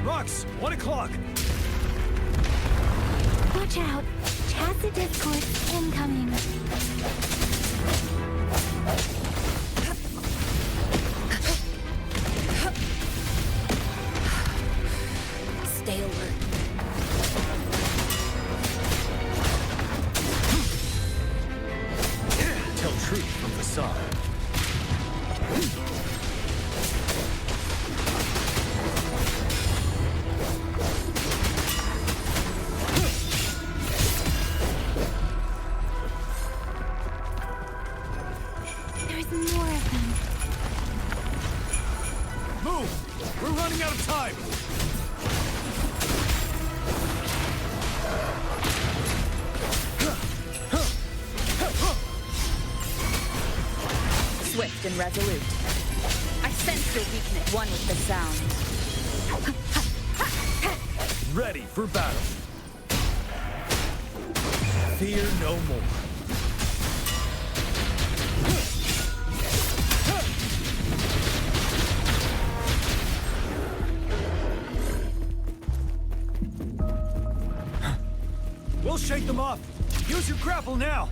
Rocks, 1 o'clock. Watch out. Tacit discord incoming. Stay alert. Tell truth from facade. time! Swift and resolute. I sense your weakness, one with the sound. Ready for battle. Fear no more. We'll shake them off. Use your grapple now.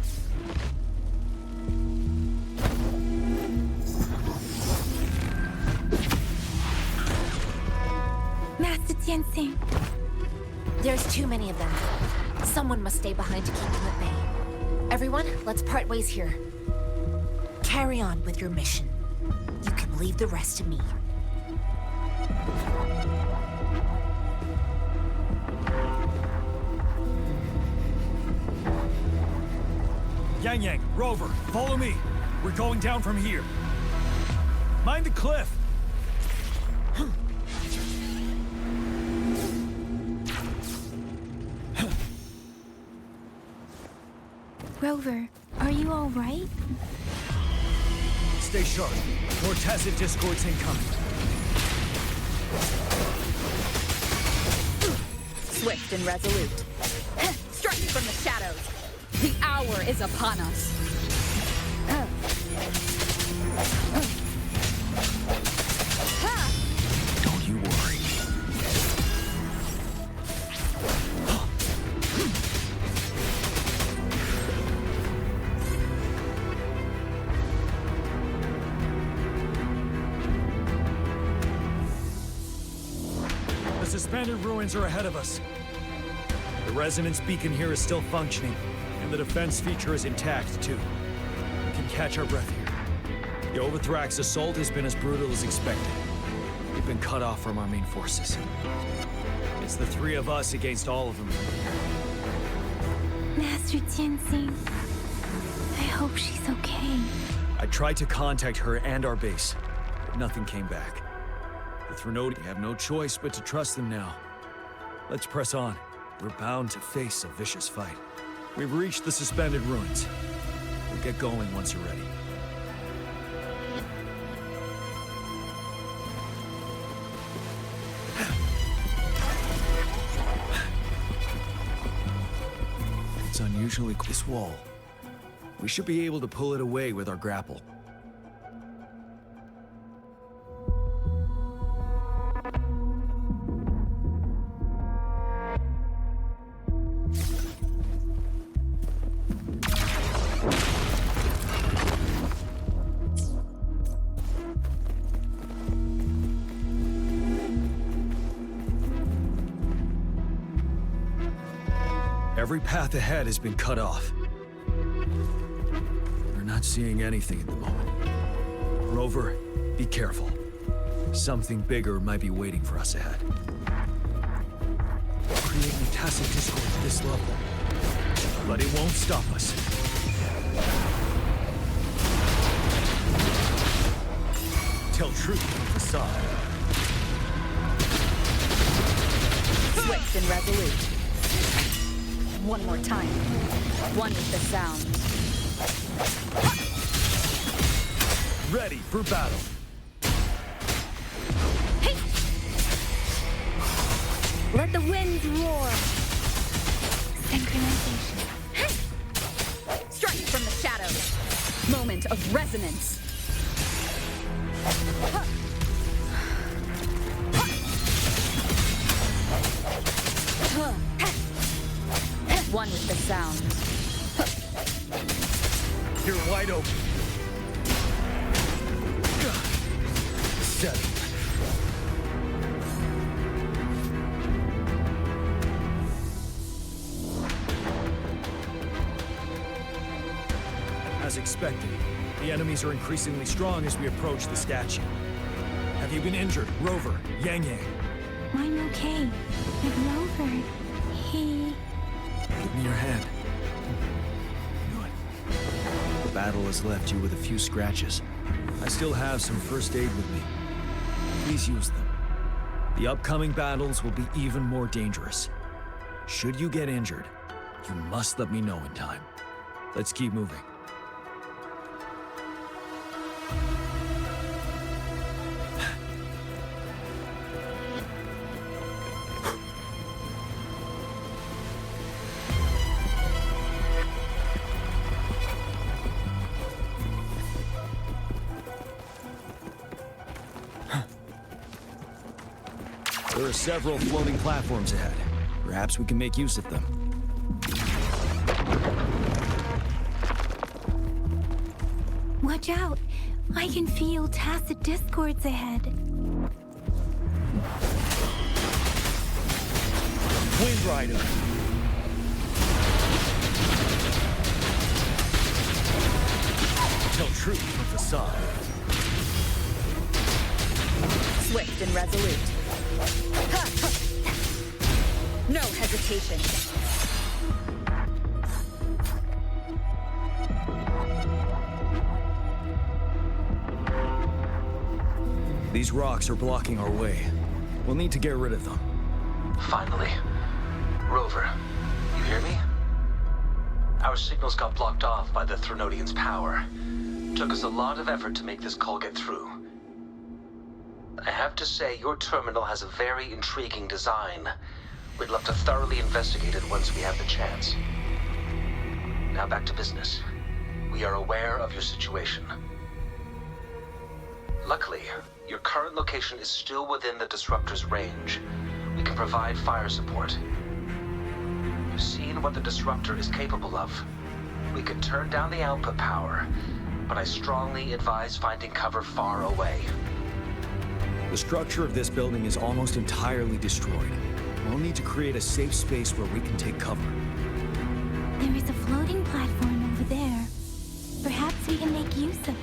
Master Tianxing. There's too many of them. Someone must stay behind to keep them at bay. Everyone, let's part ways here. Carry on with your mission. You can leave the rest to me. Yang, Rover, follow me. We're going down from here. Mind the cliff. Rover, are you all right? Stay sharp. More tacit discords incoming. Swift and resolute. Strike from the shadows. The hour is upon us. Don't you worry. The suspended ruins are ahead of us. The resonance beacon here is still functioning, and the defense feature is intact, too. We can catch our breath here. The Overthrax assault has been as brutal as expected. We've been cut off from our main forces. It's the three of us against all of them. Master Tianxing. I hope she's okay. I tried to contact her and our base, but nothing came back. The Threnodians have no choice but to trust them now. Let's press on. We're bound to face a vicious fight. We've reached the suspended ruins. We'll get going once you're ready. It's unusually this wall. We should be able to pull it away with our grapple. Every path ahead has been cut off. We're not seeing anything at the moment. Rover, be careful. Something bigger might be waiting for us ahead. Creating a tacit discord at this level. But it won't stop us. Tell truth from the facade. Swift and resolute. One more time. One with the sound. Ready for battle. Hey! Let the winds roar. Synchronization. Strike from the shadows. Moment of resonance. One with the sound. You're wide open. Settle. As expected, the enemies are increasingly strong as we approach the statue. Have you been injured, Rover, Yang? I'm okay. But Rover, he... Give me your hand. Good. The battle has left you with a few scratches. I still have some first aid with me. Please use them. The upcoming battles will be even more dangerous. Should you get injured, you must let me know in time. Let's keep moving. There are several floating platforms ahead. Perhaps we can make use of them. Watch out! I can feel tacit discords ahead. Wind Rider! Tell truth from facade. Swift and resolute. Ha! Ha! No hesitation. These rocks are blocking our way. We'll need to get rid of them. Finally. Rover, you hear me? Our signals got blocked off by the Threnodians' power. Took us a lot of effort to make this call get through. I have to say, your terminal has a very intriguing design. We'd love to thoroughly investigate it once we have the chance. Now back to business. We are aware of your situation. Luckily, your current location is still within the Disruptor's range. We can provide fire support. You've seen what the Disruptor is capable of. We could turn down the output power, but I strongly advise finding cover far away. The structure of this building is almost entirely destroyed. We'll need to create a safe space where we can take cover. There is a floating platform over there. Perhaps we can make use of it.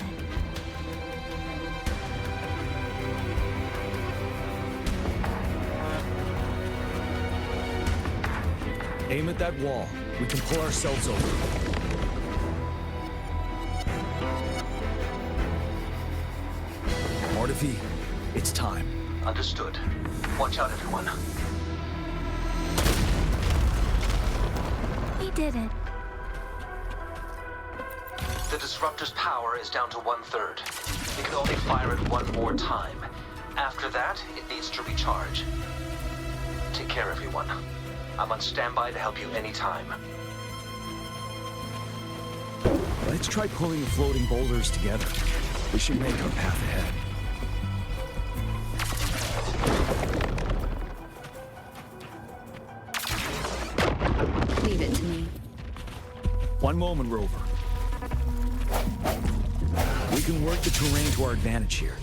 Aim at that wall. We can pull ourselves over. Mortefi, it's time. Understood. Watch out, everyone. We did it. The Disruptor's power is down to 1/3. We can only fire it one more time. After that, it needs to recharge. Take care, everyone. I'm on standby to help you anytime. Let's try pulling the floating boulders together. We should make our path ahead. Leave it to me. One moment, Rover. We can work the terrain to our advantage here.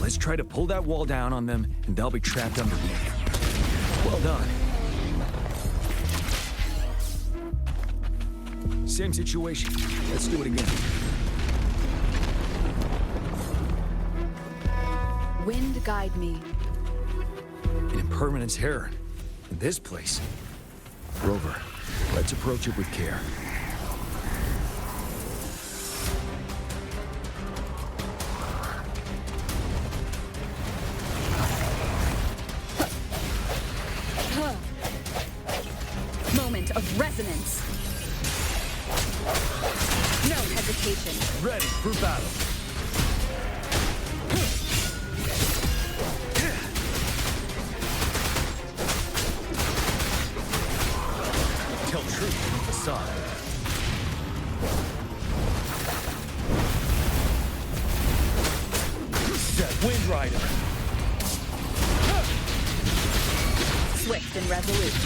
Let's try to pull that wall down on them, and they'll be trapped underneath. Well done. Same situation. Let's do it again. Wind guide me. An impermanence heron. In this place. Rover, let's approach it with care. Moment of resonance. No hesitation. Ready for battle. Tell truth from facade. Set Wind Rider. Swift and resolute.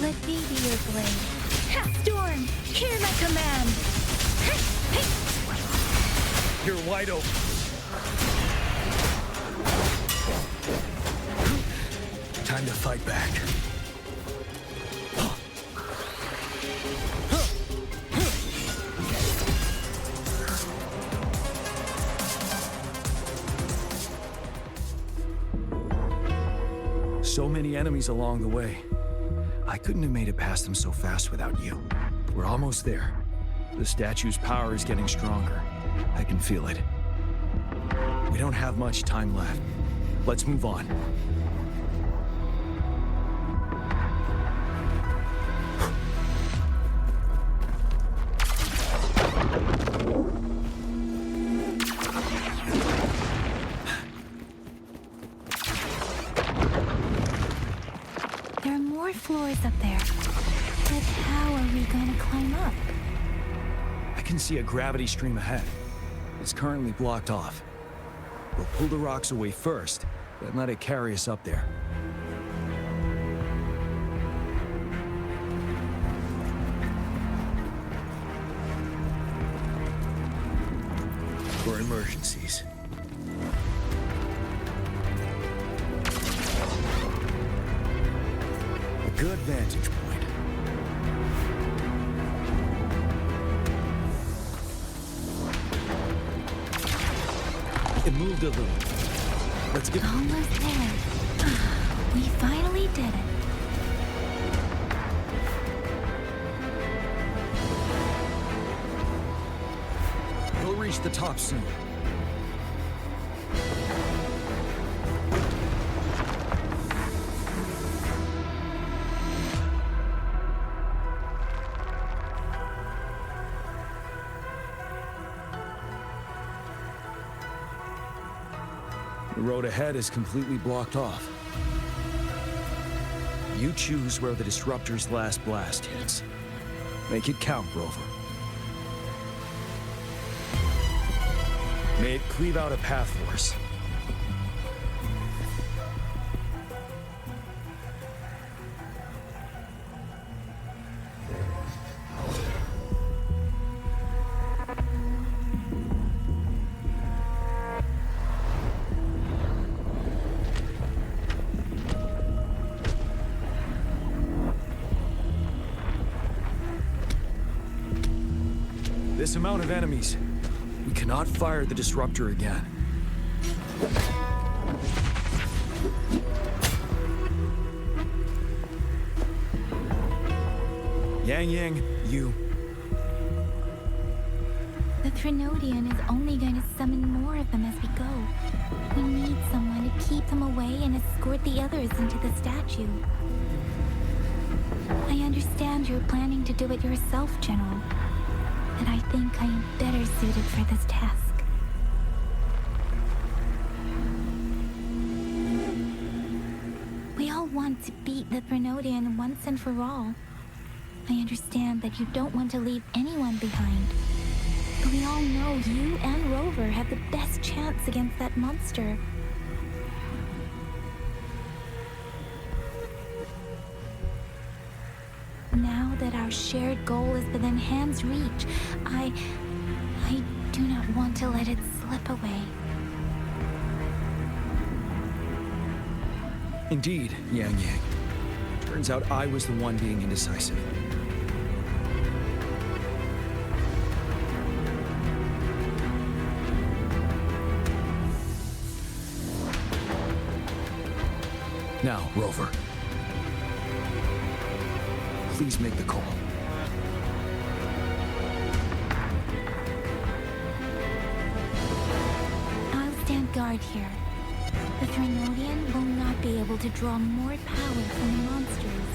Let me be your blade. Storm, hear my command. You're wide open. Time to fight back. So many enemies along the way. I couldn't have made it past them so fast without you. We're almost there. The statue's power is getting stronger. I can feel it. We don't have much time left. Let's move on. There are more floors up there. But how are we going to climb up? I can see a gravity stream ahead. It's currently blocked off. We'll pull the rocks away first, then let it carry us up there. For emergencies. A good vantage point. It moved a little. Let's get... Almost there. We finally did it. We'll reach the top soon. The road ahead is completely blocked off. You choose where the Disruptor's last blast hits. Make it count, Rover. May it cleave out a path for us. This amount of enemies. We cannot fire the Disruptor again. Yang, you. The Threnodian is only going to summon more of them as we go. We need someone to keep them away and escort the others into the statue. I understand you're planning to do it yourself, General. But I think I am better suited for this task. We all want to beat the Threnodian once and for all. I understand that you don't want to leave anyone behind. But we all know you and Rover have the best chance against that monster. Now that our shared goal is within hand's reach, I do not want to let it slip away. Indeed, Yang. Turns out I was the one being indecisive. Now, Rover. Please make the call. I'll stand guard here. The Threnodian will not be able to draw more power from the monsters.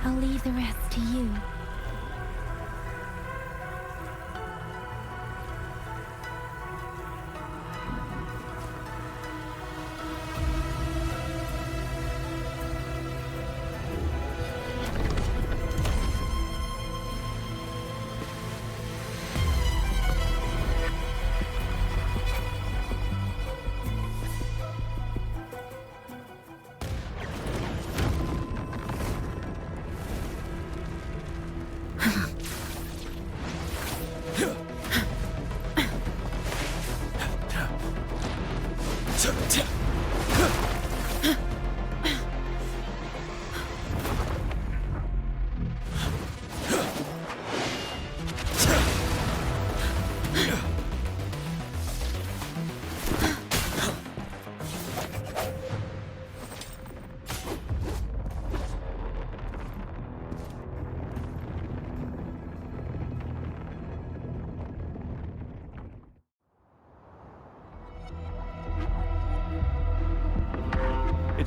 I'll leave the rest to you.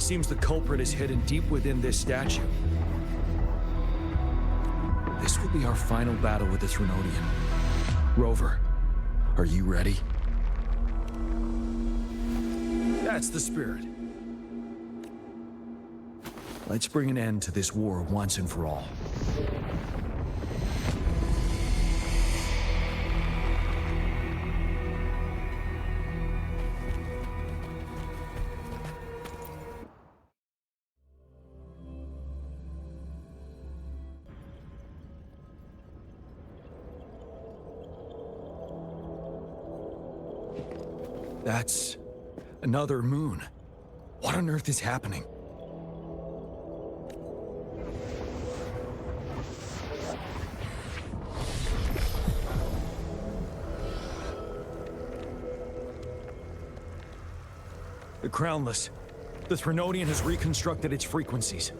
It seems the culprit is hidden deep within this statue. This will be our final battle with the Threnodian. Rover, are you ready? That's the spirit. Let's bring an end to this war once and for all. That's another moon. What on earth is happening? The Crownless. The Threnodian has reconstructed its frequencies.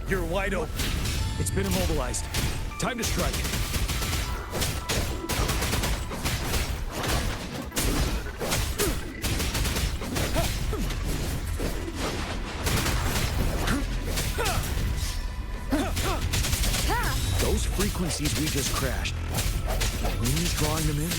You're wide open. It's been immobilized. Time to strike. Those frequencies we just crashed. The moon is drawing them in.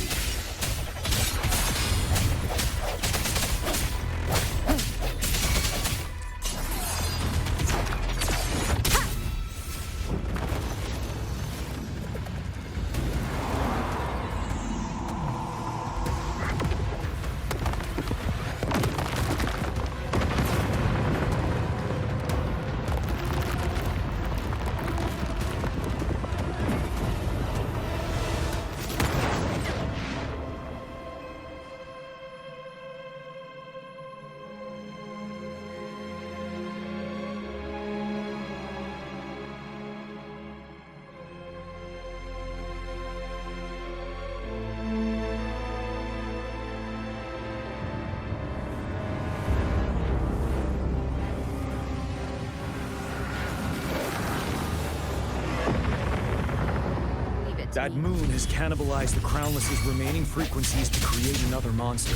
That moon has cannibalized the Crownless's remaining frequencies to create another monster.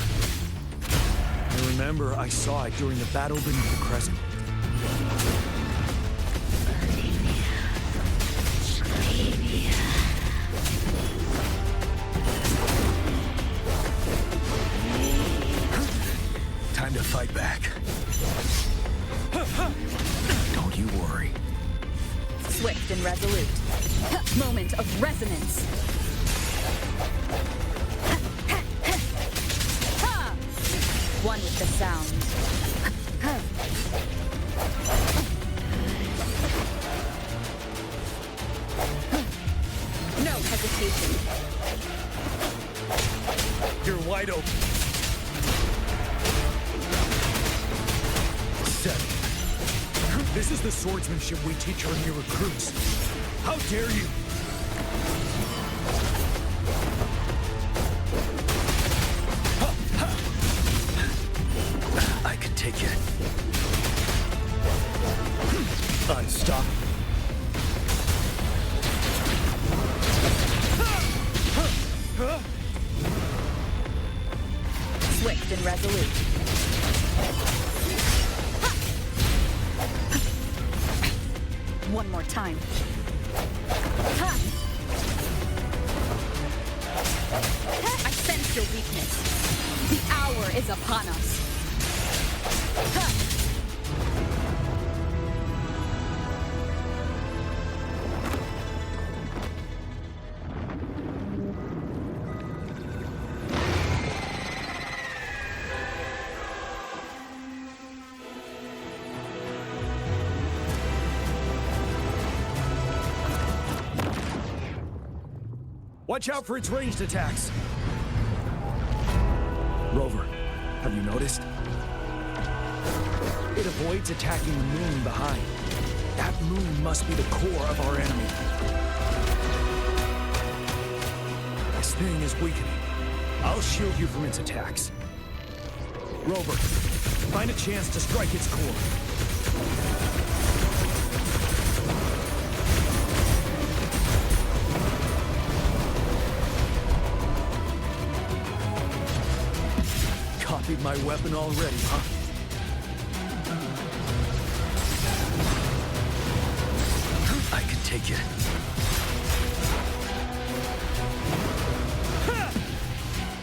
I remember I saw it during the battle beneath the Crescent. Time to fight back. Don't you worry. Swift and resolute. Moment of resonance. One with the sound. No hesitation. You're wide open. 7. This is the swordsmanship we teach our new recruits. How dare you! I can take it. Unstoppable. Swift and resolute. One more time. I sense your weakness. The hour is upon us. Watch out for its ranged attacks. Rover, have you noticed? it avoids attacking the moon behind. That moon must be the core of our enemy. This thing is weakening. I'll shield you from its attacks. Rover, find a chance to strike its core. Copied my weapon already, huh? I can take it.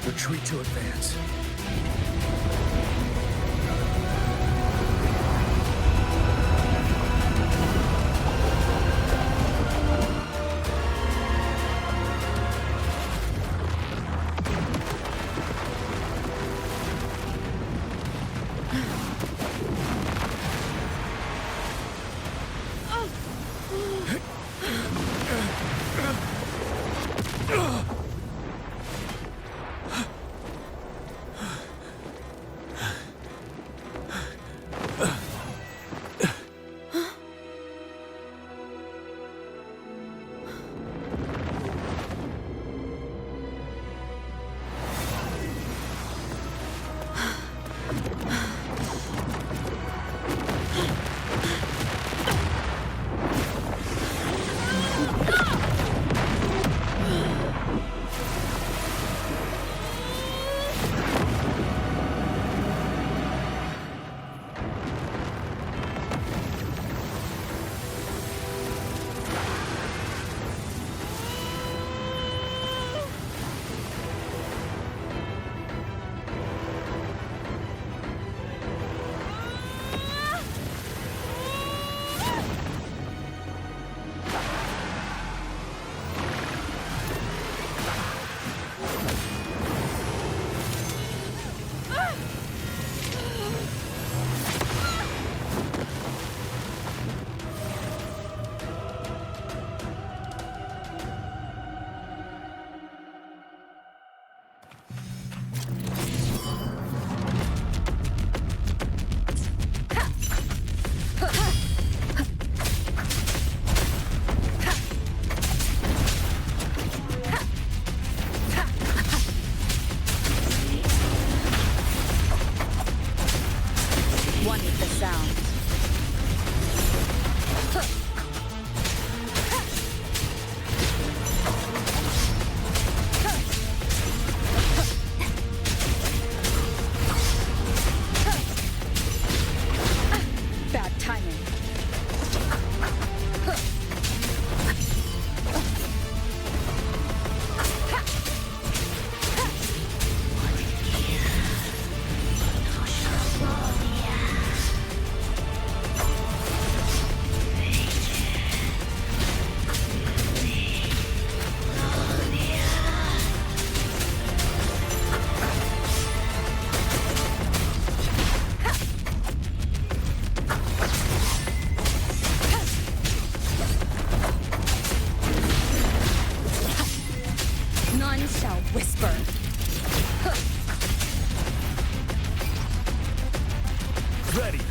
Retreat to advance.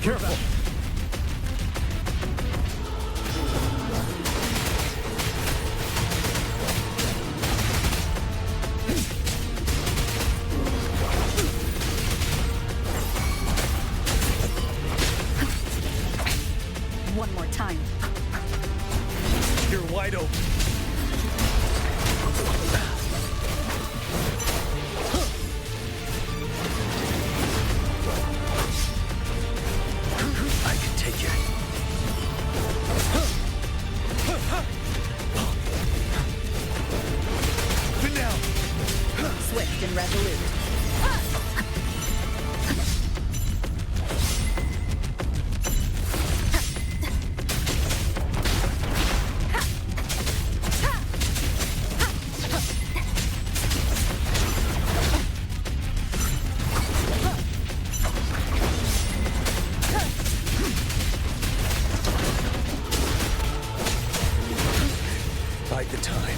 Careful! One more time. You're wide open. I can take it. Good now. Swift and resolute. Bide the time.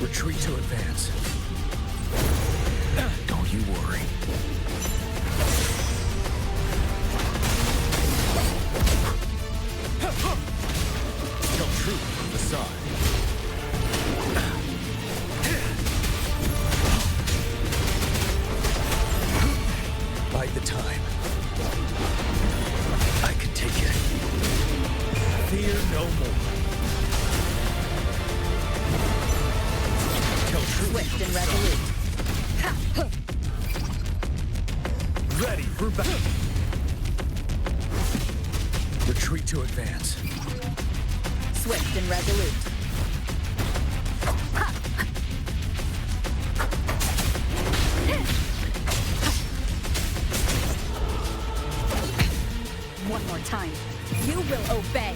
Retreat to advance. Don't time. I can take it. Fear no more. Tell truth. Swift and resolute. Ready for battle. Retreat to advance. Swift and resolute. One more time. You will obey.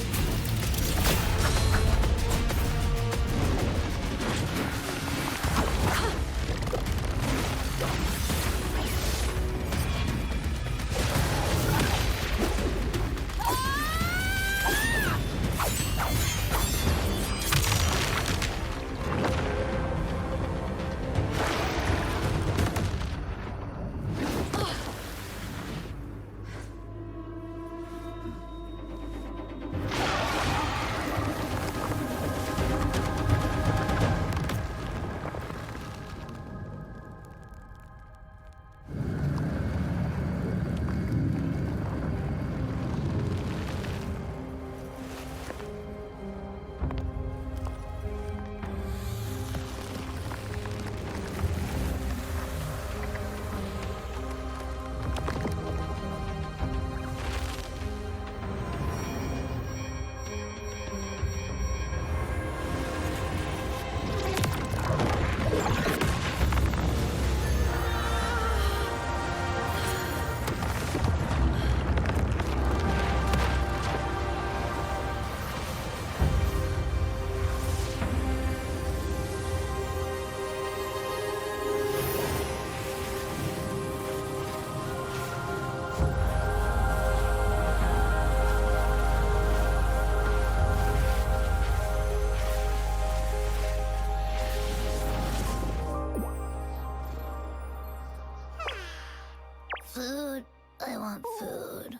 Food. I want food.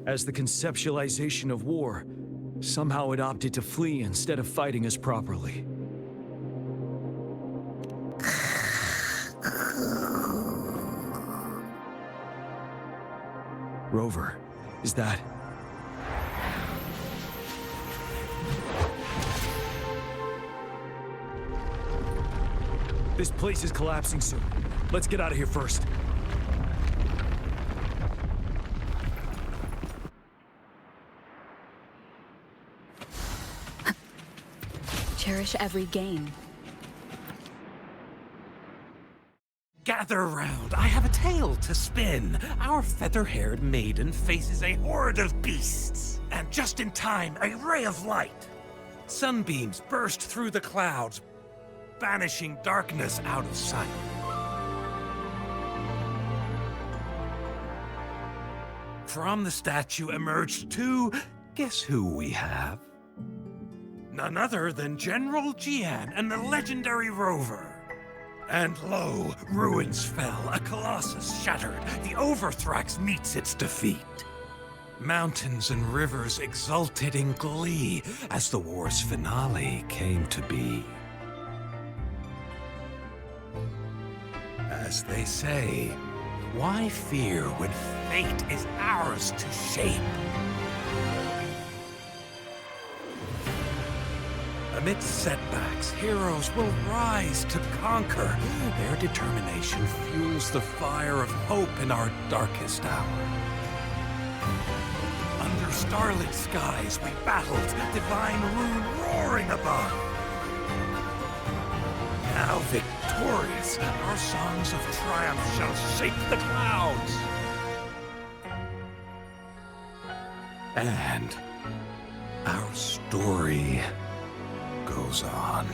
As the conceptualization of war, somehow it opted to flee instead of fighting us properly. Rover, is that... This place is collapsing soon. Let's get out of here first. Cherish every gain. Gather round, I have a tale to spin. Our feather-haired maiden faces a horde of beasts. And just in time, a ray of light. Sunbeams burst through the clouds, banishing darkness out of sight. From the statue emerged two... Guess who we have? None other than General Jian and the legendary Rover. And lo, ruins fell, a colossus shattered. The Overthrax meets its defeat. Mountains and rivers exulted in glee as the war's finale came to be. As they say, why fear when fate is ours to shape? Amidst setbacks, heroes will rise to conquer. Their determination fuels the fire of hope in our darkest hour. Under starlit skies we battled, divine rune roaring above. Now victorious, our songs of triumph shall shake the clouds. And our story goes on.